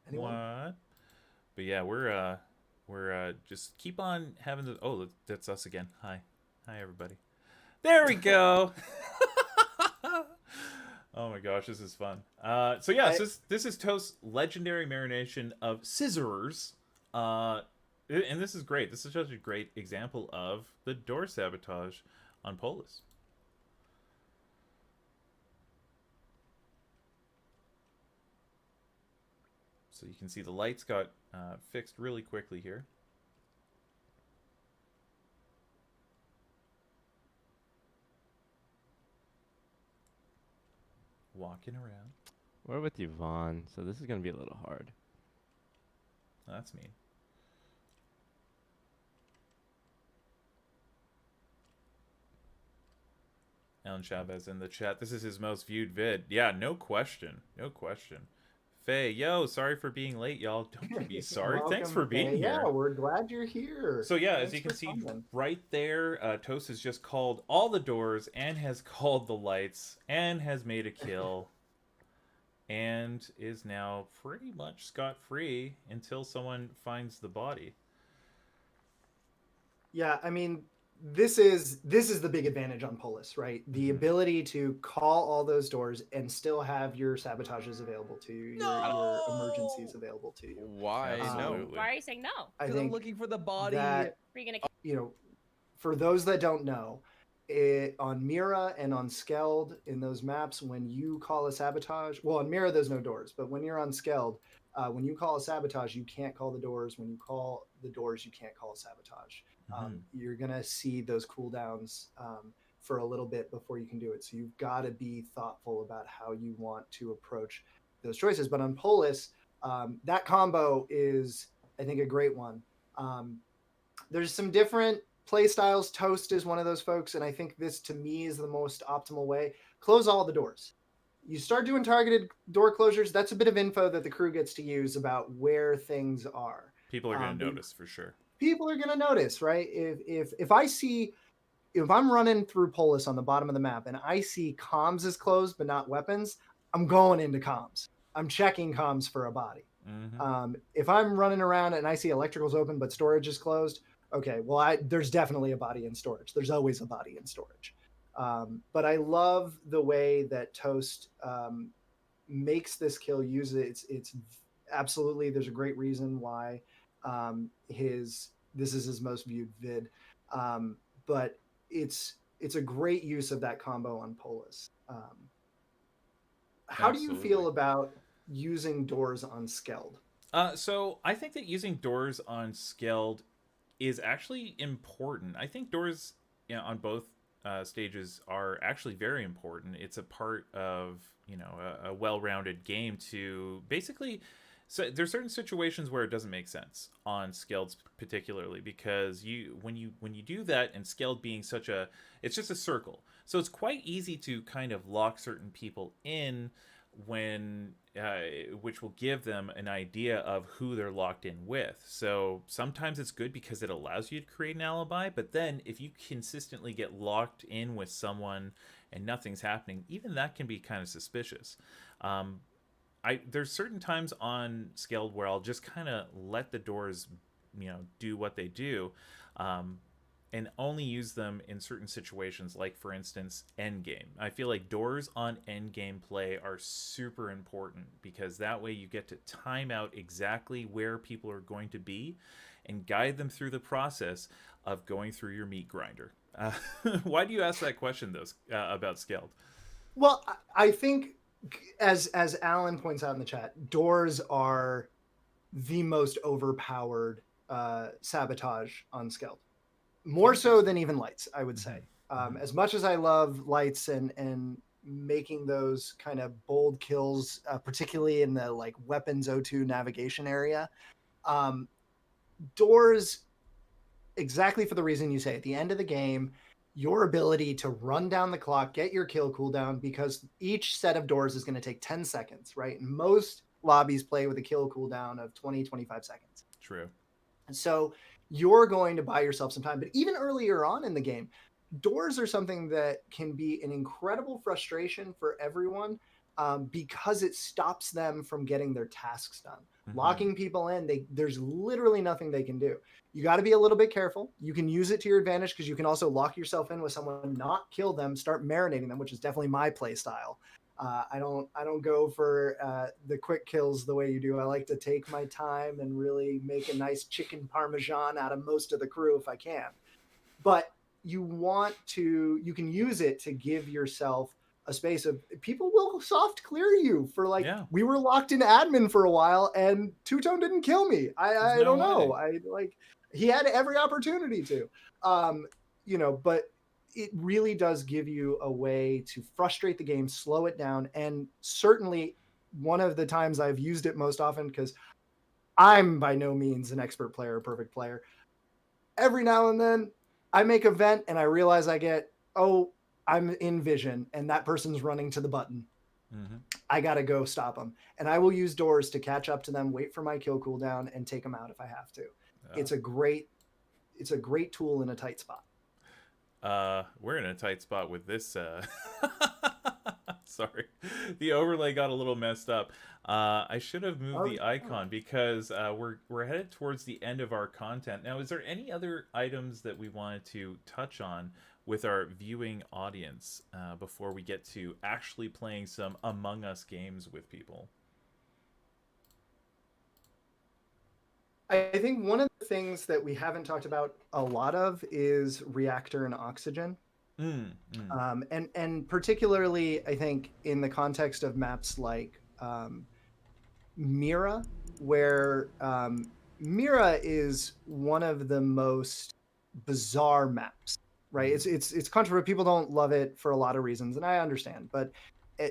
[SPEAKER 2] Anyone?
[SPEAKER 1] What? But yeah, we're just keep on having the. Oh, that's us again. Hi, everybody. There we go. Oh my gosh, this is fun. So yeah, this is Toast's legendary marination of scissors. And this is great. This is such a great example of the door sabotage on Polis. So you can see the lights got fixed really quickly here. Walking around.
[SPEAKER 6] We're with you, Vaughn, so this is going to be a little hard.
[SPEAKER 1] Oh, that's mean. Alan Chavez in the chat. This is his most viewed vid. Yeah, no question. No question. Faye, yo, sorry for being late, y'all. Don't be sorry. Thanks for
[SPEAKER 2] Welcome,
[SPEAKER 1] being
[SPEAKER 2] Faye.
[SPEAKER 1] here.
[SPEAKER 2] Yeah, we're glad you're here.
[SPEAKER 1] So yeah, as
[SPEAKER 2] Thanks
[SPEAKER 1] you can
[SPEAKER 2] for
[SPEAKER 1] see
[SPEAKER 2] coming.
[SPEAKER 1] right there, Toast has just called all the doors and has called the lights and has made a kill and is now pretty much scot-free until someone finds the body.
[SPEAKER 2] Yeah, I mean, this is the big advantage on Polis, right? The ability to call all those doors and still have your sabotages available to you, your emergencies available to you.
[SPEAKER 7] Why no?
[SPEAKER 1] Absolutely.
[SPEAKER 8] Why are you saying no?
[SPEAKER 2] I
[SPEAKER 7] Because I'm
[SPEAKER 2] think
[SPEAKER 7] looking for the body.
[SPEAKER 2] that,
[SPEAKER 8] Are you gonna?
[SPEAKER 2] you know, for those that don't know, on Mira and on Skeld in those maps, when you call a sabotage, well, on Mira there's no doors, but when you're on Skeld, when you call a sabotage, you can't call the doors. When you call the doors, you can't call a sabotage. You're gonna see those cooldowns for a little bit before you can do it. So you've got to be thoughtful about how you want to approach those choices. But on Polis, that combo is, I think, a great one. There's some different play styles. Toast is one of those folks, and I think this to me is the most optimal way. Close all the doors. You start doing targeted door closures. That's a bit of info that the crew gets to use about where things are.
[SPEAKER 1] People are going to notice for sure.
[SPEAKER 2] People are going to notice, right? If I'm running through Polis on the bottom of the map and I see comms is closed but not weapons, I'm going into comms. I'm checking comms for a body. If I'm running around and I see electricals open but storage is closed, okay, well, there's definitely a body in storage. There's always a body in storage. But I love the way that Toast makes this kill use it. It's absolutely, there's a great reason why this is his most viewed vid. But it's a great use of that combo on Polis. How do you feel about using doors on Skeld?
[SPEAKER 1] So I think that using doors on Skeld is actually important. I think doors, on both stages are actually very important. It's a part of a well-rounded game to basically. So there's certain situations where it doesn't make sense on Skeld particularly because when you do that, and Skeld being it's just a circle, so it's quite easy to kind of lock certain people in which will give them an idea of who they're locked in with. So sometimes it's good because it allows you to create an alibi, but then if you consistently get locked in with someone and nothing's happening, even that can be kind of suspicious. There's certain times on Skeld where I'll just kind of let the doors, do what they do, and only use them in certain situations, like, for instance, endgame. I feel like doors on endgame play are super important because that way you get to time out exactly where people are going to be and guide them through the process of going through your meat grinder. Why do you ask that question, though, about Skeld?
[SPEAKER 2] Well, I think, as Alan points out in the chat, doors are the most overpowered sabotage on Skeld. More so than even lights, I would say. As much as I love lights and making those kind of bold kills, particularly in the weapons O2 navigation area, doors, exactly for the reason you say, at the end of the game, your ability to run down the clock, get your kill cooldown, because each set of doors is going to take 10 seconds, right? And most lobbies play with a kill cooldown of 20, 25 seconds.
[SPEAKER 1] True.
[SPEAKER 2] So you're going to buy yourself some time. But even earlier on in the game, doors are something that can be an incredible frustration for everyone because it stops them from getting their tasks done. Locking people in, there's literally nothing they can do. You got to be a little bit careful. You can use it to your advantage because you can also lock yourself in with someone, not kill them, start marinating them, which is definitely my play style. I don't go for the quick kills the way you do. I like to take my time and really make a nice chicken parmesan out of most of the crew if I can. But you can use it to give yourself a space of, people will soft clear you for we were locked in admin for a while and TwoTone didn't kill me. I don't know. He had every opportunity to, but it really does give you a way to frustrate the game, slow it down. And certainly one of the times I've used it most often, because I'm by no means an expert player or perfect player, every now and then I make a vent and I realize I get, I'm in vision and that person's running to the button.
[SPEAKER 1] Mm-hmm.
[SPEAKER 2] I got to go stop them. And I will use doors to catch up to them, wait for my kill cooldown, and take them out if I have to. It's a great tool in a tight spot.
[SPEAKER 1] We're in a tight spot with this. Sorry, the overlay got a little messed up. I should have moved the icon because we're headed towards the end of our content. Now, is there any other items that we wanted to touch on with our viewing audience before we get to actually playing some Among Us games with people?
[SPEAKER 2] I think one of the things that we haven't talked about a lot of is reactor and oxygen. And particularly, I think, in the context of maps like Mira, where Mira is one of the most bizarre maps, right? It's controversial. People don't love it for a lot of reasons, and I understand, but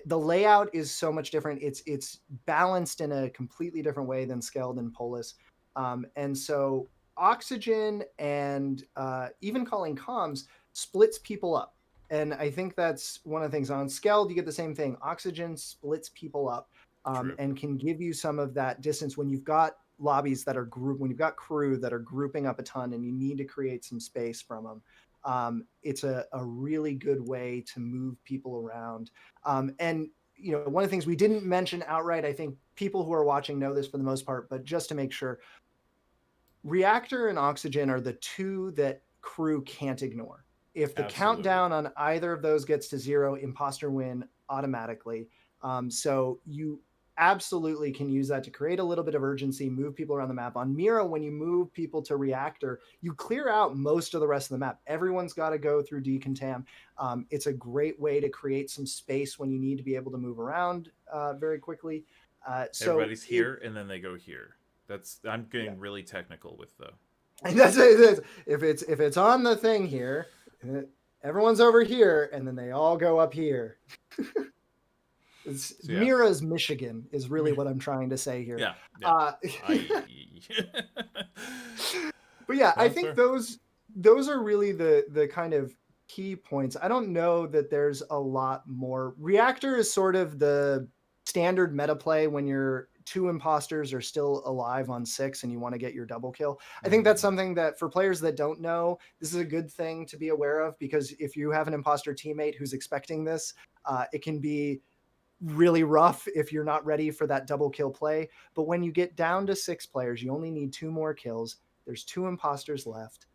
[SPEAKER 2] the layout is so much different. It's balanced in a completely different way than Skeld and Polis. And so oxygen and even calling comms splits people up. And I think that's one of the things. On Skeld, you get the same thing. Oxygen splits people up and can give you some of that distance when you've got lobbies that are when you've got crew that are grouping up a ton and you need to create some space from them. It's a really good way to move people around. And one of the things we didn't mention outright, I think people who are watching know this for the most part, but just to make sure, reactor and oxygen are the two that crew can't ignore. If the countdown on either of those gets to 0, imposter win automatically. So you absolutely can use that to create a little bit of urgency, move people around the map. On Mira, when you move people to reactor, you clear out most of the rest of the map. Everyone's got to go through decontam. It's a great way to create some space when you need to be able to move around very quickly. So
[SPEAKER 1] everybody's here and then they go here. I'm getting really technical with though.
[SPEAKER 2] And that's it. If it's on the thing here, everyone's over here, and then they all go up here. Mira's Michigan is really what I'm trying to say here.
[SPEAKER 1] Yeah.
[SPEAKER 2] But yeah, I think those are really the kind of key points. I don't know that there's a lot more. Reactor is sort of the standard meta play when your 2 imposters are still alive on 6 and you want to get your double kill. I think that's something that for players that don't know, this is a good thing to be aware of, because if you have an imposter teammate who's expecting this, it can be really rough if you're not ready for that double kill play. But when you get down to 6 players, you only need 2 more kills. There's 2 imposters left.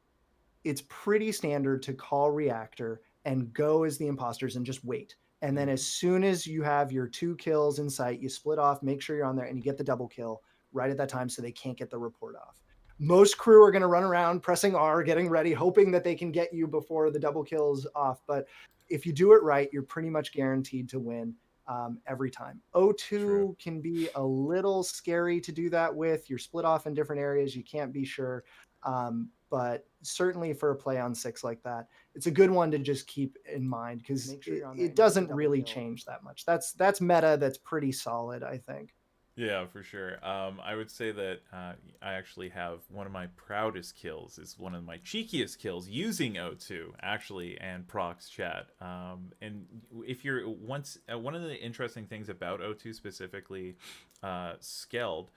[SPEAKER 2] It's pretty standard to call reactor and go as the imposters and just wait. And then as soon as you have your 2 kills in sight, you split off, make sure you're on there, and you get the double kill right at that time so they can't get the report off. Most crew are going to run around pressing R, getting ready, hoping that they can get you before the double kill's off. But if you do it right, you're pretty much guaranteed to win every time. O2 can be a little scary to do that with. You're split off in different areas. You can't be sure. But certainly for a play on 6 like that, it's a good one to just keep in mind, because it doesn't really change that much. That's meta. That's pretty solid, I think.
[SPEAKER 1] Yeah, for sure. I would say that I actually have one of my proudest kills, is one of my cheekiest kills using O2 actually, and Prox chat. And if you're one of the interesting things about O2 specifically, Skeld,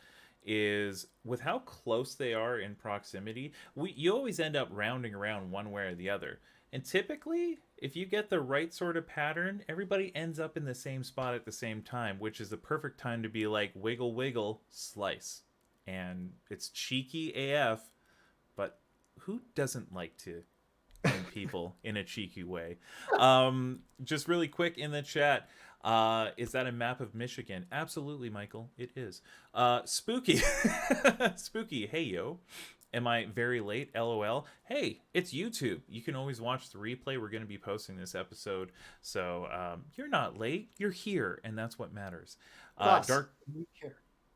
[SPEAKER 1] is with how close they are in proximity, you always end up rounding around one way or the other. And typically, if you get the right sort of pattern, everybody ends up in the same spot at the same time, which is the perfect time to be like, wiggle, wiggle, slice. And it's cheeky AF, but who doesn't like to end people in a cheeky way? Just really quick in the chat, is that a map of Michigan? Absolutely, Michael, it is. Spooky. Spooky, hey, yo. Am I very late? LOL. Hey, it's YouTube. You can always watch the replay. We're going to be posting this episode. So you're not late. You're here, and that's what matters. Dark.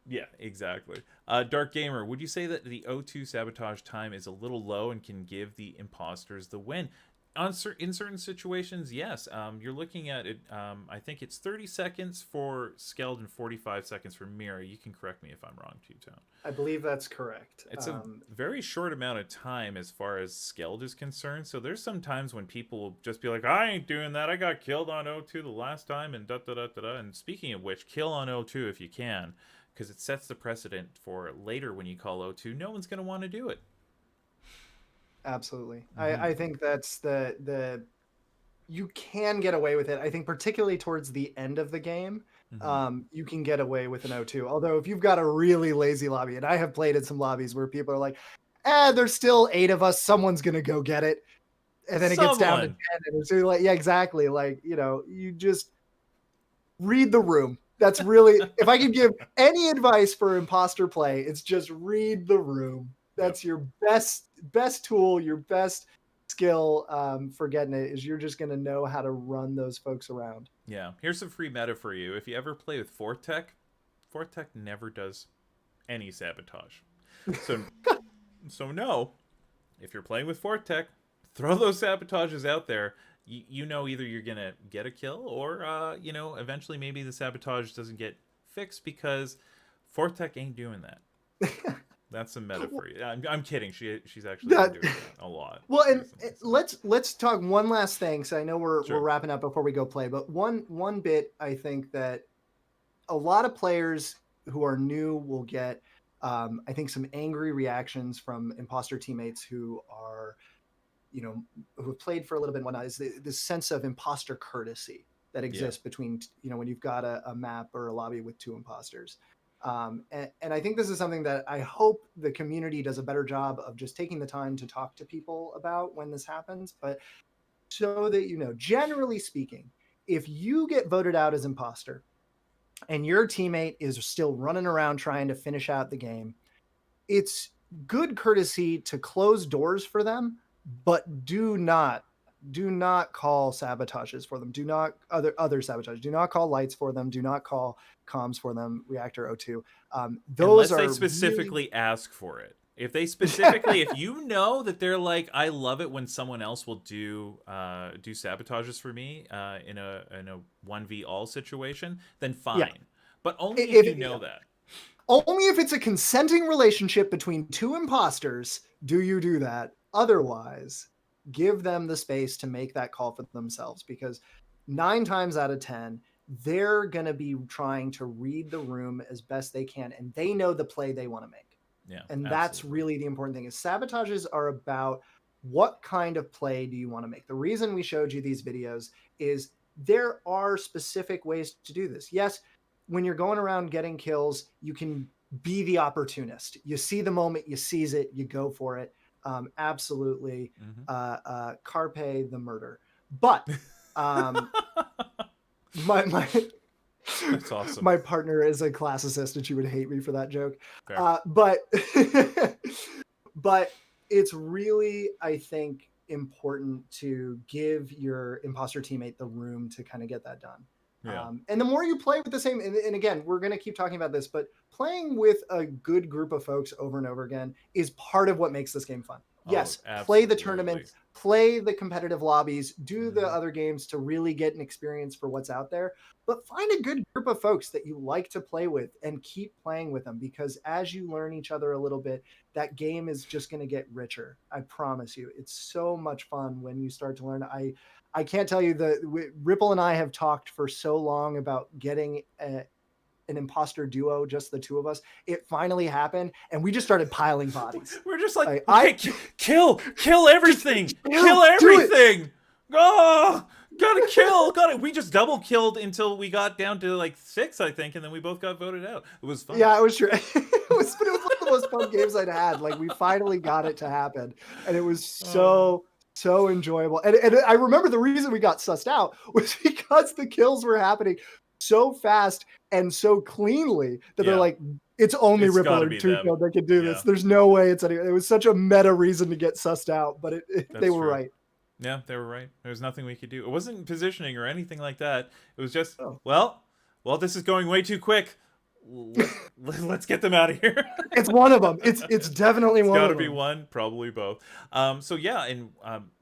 [SPEAKER 1] Yeah, exactly. Dark Gamer, would you say that the O2 sabotage time is a little low and can give the imposters the win? in certain situations, yes. You're looking at it. I think it's 30 seconds for Skeld and 45 seconds for Mira. You can correct me if I'm wrong, TwoTone.
[SPEAKER 2] I believe that's correct.
[SPEAKER 1] It's a very short amount of time as far as Skeld is concerned. So there's some times when people will just be like, I ain't doing that. I got killed on O2 the last time and da-da-da-da-da. And speaking of which, kill on O2 if you can, because it sets the precedent for later when you call O2. No one's going to want to do it.
[SPEAKER 2] Absolutely. I think that's you can get away with it. I think particularly towards the end of the game, you can get away with an O2. Although if you've got a really lazy lobby, and I have played in some lobbies where people are like, there's still 8 of us. Someone's going to go get it. And then it gets down to 10. And it's like, yeah, exactly. Like, you just read the room. That's really, if I can give any advice for imposter play, it's just read the room. That's your best tool, your best skill for getting it, is you're just going to know how to run those folks around.
[SPEAKER 1] Yeah. Here's some free meta for you. If you ever play with Fortech never does any sabotage. So no, if you're playing with Fortech, throw those sabotages out there. You know either you're going to get a kill or, eventually maybe the sabotage doesn't get fixed because Fortech ain't doing that. That's some meta for you. I'm kidding. She's actually been doing that a lot.
[SPEAKER 2] Well, and let's talk one last thing. So I know we're wrapping up before we go play, but one bit I think that a lot of players who are new will get, I think, some angry reactions from imposter teammates who are, who have played for a little bit and whatnot. Is this sense of imposter courtesy that exists between, when you've got a map or a lobby with 2 imposters. And I think this is something that I hope the community does a better job of just taking the time to talk to people about when this happens. But so that, generally speaking, if you get voted out as imposter and your teammate is still running around trying to finish out the game, it's good courtesy to close doors for them, but do not call sabotages for them. Do not other sabotage. Do not call lights for them. Do not call comms for them. Reactor O2. Those
[SPEAKER 1] unless they specifically ask for it. If they specifically, if you know that they're like, I love it when someone else will do sabotages for me in a 1v all situation, then fine. Yeah. But only if you know that.
[SPEAKER 2] Only if it's a consenting relationship between 2 imposters do you do that. Otherwise, give them the space to make that call for themselves, because 9 times out of 10, they're going to be trying to read the room as best they can, and they know the play they want to make.
[SPEAKER 1] Yeah,
[SPEAKER 2] and that's really the important thing. Is sabotages are about what kind of play do you want to make. The reason we showed you these videos is there are specific ways to do this. Yes, when you're going around getting kills, you can be the opportunist. You see the moment, you seize it, you go for it. Absolutely. Carpe the murder. But my
[SPEAKER 1] that's awesome.
[SPEAKER 2] My partner is a classicist and she would hate me for that joke. But it's really, I think, important to give your imposter teammate the room to kind of get that done.
[SPEAKER 1] Yeah.
[SPEAKER 2] And the more you play with the same, and again, we're going to keep talking about this, but playing with a good group of folks over and over again is part of what makes this game fun. Yes, play the tournaments, play the competitive lobbies, do the other games to really get an experience for what's out there, but find a good group of folks that you like to play with and keep playing with them, because as you learn each other a little bit, that game is just going to get richer. I promise you. It's so much fun when you start to learn. I can't tell you Ripple and I have talked for so long about getting an imposter duo, just the 2 of us. It finally happened, and we just started piling bodies.
[SPEAKER 1] We're just like, kill everything, kill everything. Oh, gotta kill, We just double killed until we got down to like 6, I think, and then we both got voted out. It was fun.
[SPEAKER 2] Yeah, it was true. it was one of the most fun games I'd had. Like, we finally got it to happen, and it was so enjoyable. And I remember the reason we got sussed out was because the kills were happening so fast and so cleanly that they're like, it's only Ripple or TwoTone that can do this. There's no way it's any. It was such a meta reason to get sussed out, but they were right.
[SPEAKER 1] Yeah, they were right. There was nothing we could do. It wasn't positioning or anything like that. It was just, well, this is going way too quick. let's get them out of here.
[SPEAKER 2] It's one of them. It's definitely
[SPEAKER 1] It's
[SPEAKER 2] one
[SPEAKER 1] got to
[SPEAKER 2] of
[SPEAKER 1] be
[SPEAKER 2] them.
[SPEAKER 1] one, probably both. So yeah, and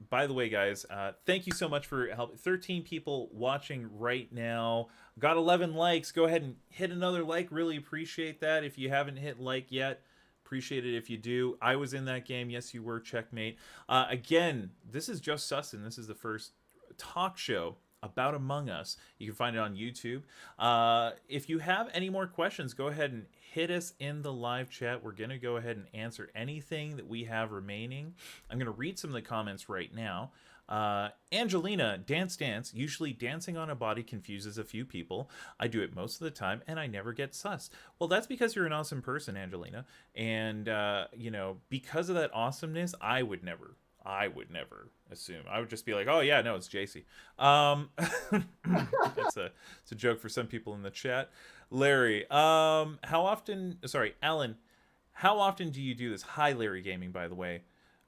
[SPEAKER 1] by the way, guys, thank you so much for helping. 13 people watching right now. Got 11 likes. Go ahead and hit another like. Really appreciate that. If you haven't hit like yet, appreciate it if you do. I was in that game. Yes, you were, checkmate. Again, this is just Sussin. This is the first talk show about Among Us. You can find it on YouTube. If you have any more questions, go ahead and hit us in the live chat. We're going to go ahead and answer anything that we have remaining. I'm going to read some of the comments right now. Angelina, dance. Usually dancing on a body confuses a few people. I do it most of the time, and I never get sus. Well, that's because you're an awesome person, Angelina. And, because of that awesomeness, I would never assume. I would just be like, oh yeah, no, it's JC. It's a joke for some people in the chat. Larry, Alan, how often do you do this? Hi, Larry Gaming, by the way.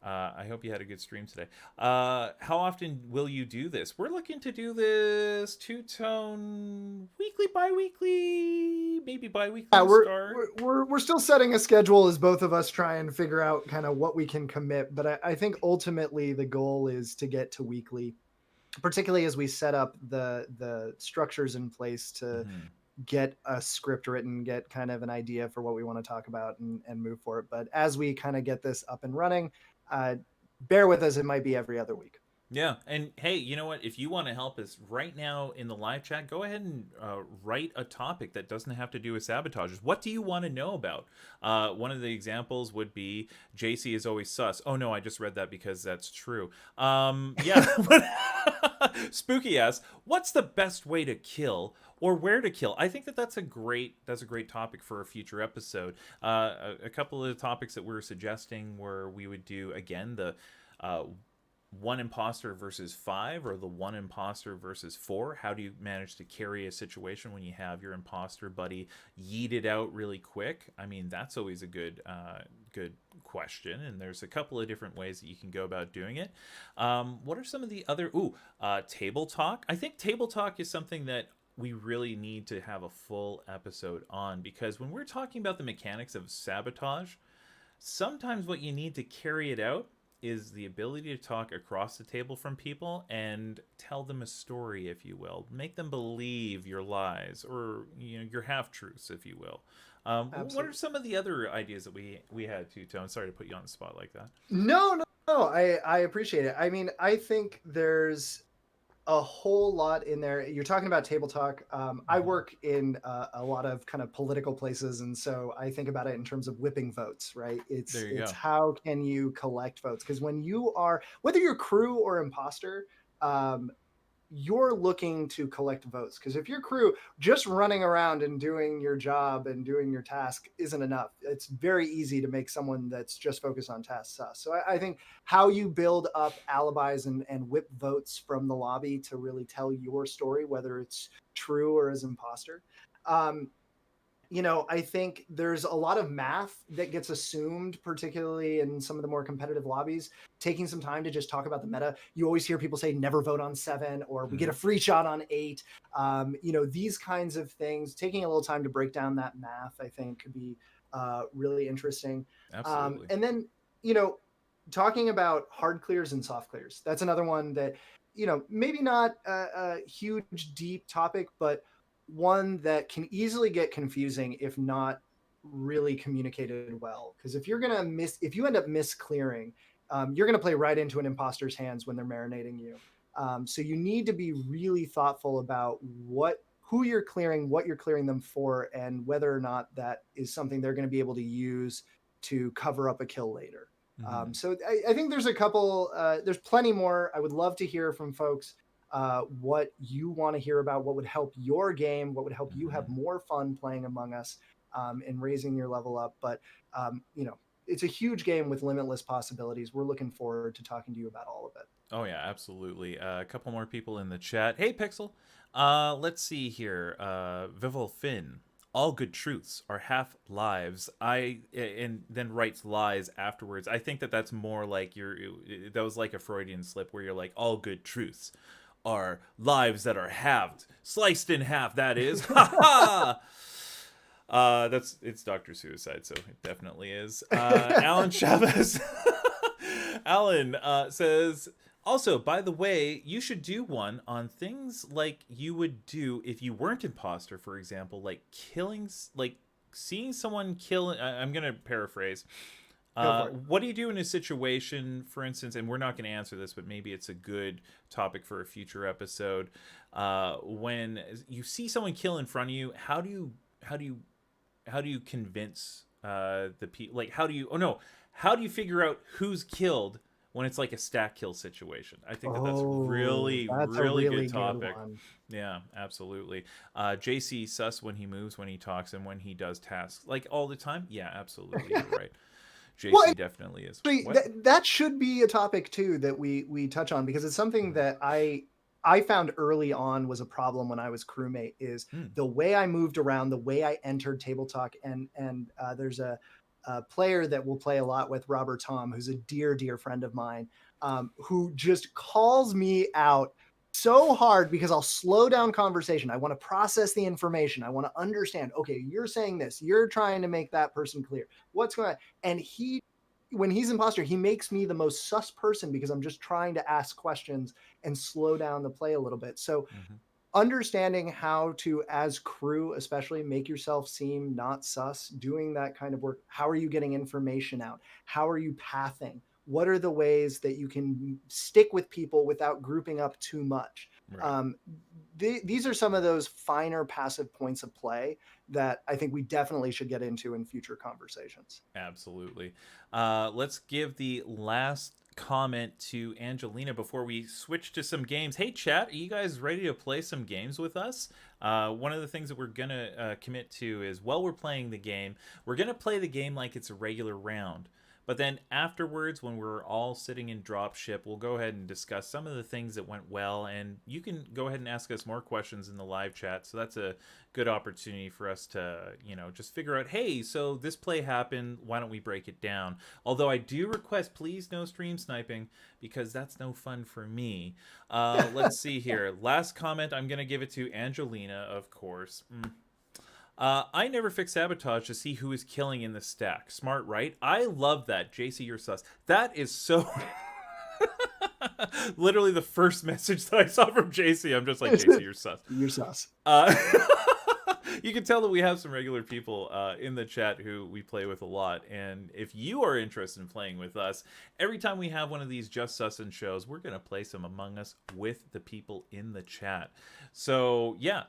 [SPEAKER 1] I hope you had a good stream today. How often will you do this? We're looking to do this two-tone weekly, bi-weekly, maybe bi-weekly.
[SPEAKER 2] Yeah, we're still setting a schedule as both of us try and figure out kind of what we can commit. But I think ultimately the goal is to get to weekly, particularly as we set up the structures in place to get a script written, get kind of an idea for what we want to talk about and move for it. But as we kind of get this up and running, bear with us. It might be every other week.
[SPEAKER 1] Yeah, and hey, you know what? If you want to help us right now in the live chat, go ahead and write a topic that doesn't have to do with sabotages. What do you want to know about? One of the examples would be JC is always sus. Oh no, I just read that because that's true. Yeah. Spooky asks, what's the best way to kill or where to kill? I think that's a great topic for a future episode. A couple of the topics that we're suggesting where we would do again the one imposter versus 5 or the one imposter versus 4. How do you manage to carry a situation when you have your imposter buddy yeeted out really quick? I mean, that's always a good question, and there's a couple of different ways that you can go about doing it. What are some of the other table talk? I think table talk is something that we really need to have a full episode on, because when we're talking about the mechanics of sabotage, sometimes what you need to carry it out is the ability to talk across the table from people and tell them a story, if you will. Make them believe your lies or your half-truths, if you will. What are some of the other ideas that we had, TwoTone? Sorry to put you on the spot like that.
[SPEAKER 2] No. I appreciate it. I mean, I think there's a whole lot in there. You're talking about table talk. I work in a lot of kind of political places, and so I think about it in terms of whipping votes, right? It's how can you collect votes? Because when you are, whether you're crew or imposter, you're looking to collect votes. Because if your crew just running around and doing your job and doing your task isn't enough, it's very easy to make someone that's just focused on tasks sus. So I think how you build up alibis and whip votes from the lobby to really tell your story, whether it's true or as imposter. I think there's a lot of math that gets assumed, particularly in some of the more competitive lobbies. Taking some time to just talk about the meta. You always hear people say never vote on 7 or we get a free shot on 8. These kinds of things, taking a little time to break down that math, I think could be really interesting.
[SPEAKER 1] Absolutely.
[SPEAKER 2] And then, talking about hard clears and soft clears. That's another one that, maybe not a huge, deep topic, but one that can easily get confusing if not really communicated well. Because if you end up misclearing, you're going to play right into an imposter's hands when they're marinating you. So you need to be really thoughtful about who you're clearing, what you're clearing them for, and whether or not that is something they're going to be able to use to cover up a kill later. So I think there's there's plenty more. I would love to hear from folks what you want to hear about, what would help your game, what would help you have more fun playing Among Us and raising your level up. But, it's a huge game with limitless possibilities. We're looking forward to talking to you about all of it.
[SPEAKER 1] Oh, yeah, absolutely. A couple more people in the chat. Hey, Pixel. Let's see here. Vival Finn. All good truths are half lives. And then writes lies afterwards. I think that's more like that was like a Freudian slip where you're like, all good truths are lives that are halved, sliced in half, that is. Ha ha! It's Dr. Suicide, so it definitely is. Alan Chavez. Alan says, also, by the way, you should do one on things like you would do if you weren't imposter, for example, like seeing someone kill. I'm going to paraphrase. What do you do in a situation, for instance, and we're not going to answer this, but maybe it's a good topic for a future episode. When you see someone kill in front of you, how do you convince the people? Like, how do you figure out who's killed when it's like a stack kill situation? I think that's really good topic. Yeah, absolutely. JC sus when he moves, when he talks, and when he does tasks, like all the time. Yeah, absolutely. You're right. JC definitely is.
[SPEAKER 2] That should be a topic too that we touch on, because it's something that I found early on was a problem when I was crewmate, is the way I moved around, the way I entered table talk, and there's a player that we'll play a lot with, Robert Tom, who's a dear friend of mine, who just calls me out so hard because I'll slow down conversation. I want to process the information. I want to understand, okay, you're saying this, you're trying to make that person clear. What's going on? And when he's imposter, he makes me the most sus person because I'm just trying to ask questions and slow down the play a little bit. So understanding how to, as crew, especially, make yourself seem not sus, doing that kind of work. How are you getting information out? How are you pathing? What are the ways that you can stick with people without grouping up too much? Right. These are some of those finer passive points of play that I think we definitely should get into in future conversations.
[SPEAKER 1] Absolutely. Let's give the last comment to Angelina before we switch to some games. Hey, chat, are you guys ready to play some games with us? One of the things that we're going to commit to is, while we're playing the game, we're going to play the game like it's a regular round. But then afterwards, when we're all sitting in dropship, we'll go ahead and discuss some of the things that went well, and you can go ahead and ask us more questions in the live chat. So that's a good opportunity for us to, just figure out, hey, so this play happened, why don't we break it down? Although I do request, please no stream sniping, because that's no fun for me. Let's see here. Last comment, I'm going to give it to Angelina, of course. I never fix sabotage to see who is killing in the stack. Smart, right? I love that. JC, you're sus. That is so... Literally the first message that I saw from JC, I'm just like, JC, you're sus.
[SPEAKER 2] You're sus.
[SPEAKER 1] You can tell that we have some regular people in the chat who we play with a lot. And if you are interested in playing with us, every time we have one of these Just Sussin shows, we're going to play some Among Us with the people in the chat. So, yeah,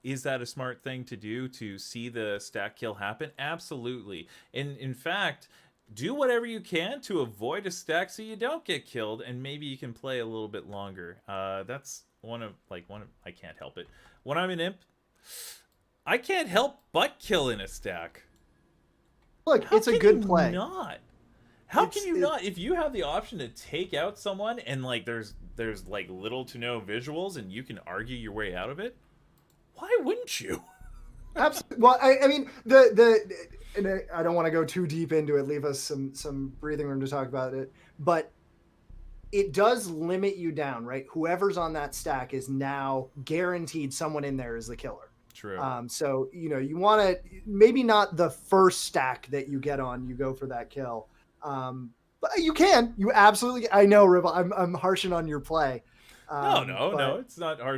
[SPEAKER 1] is that a smart thing to do, to see the stack kill happen? Absolutely. And in fact, do whatever you can to avoid a stack so you don't get killed, and maybe you can play a little bit longer. That's one of I can't help it. When I'm an imp, I can't help but kill in a stack.
[SPEAKER 2] Look, it's a good play.
[SPEAKER 1] How can you not? If you have the option to take out someone and there's little to no visuals and you can argue your way out of it, why wouldn't you?
[SPEAKER 2] Absolutely. Well, I mean, and I don't want to go too deep into it. Leave us some breathing room to talk about it, but it does limit you down, right? Whoever's on that stack is now guaranteed someone in there is the killer.
[SPEAKER 1] True.
[SPEAKER 2] So you want to, maybe not the first stack that you get on, you go for that kill. But you absolutely. I know, Ribble. I'm harshing on your play.
[SPEAKER 1] No, it's not harsh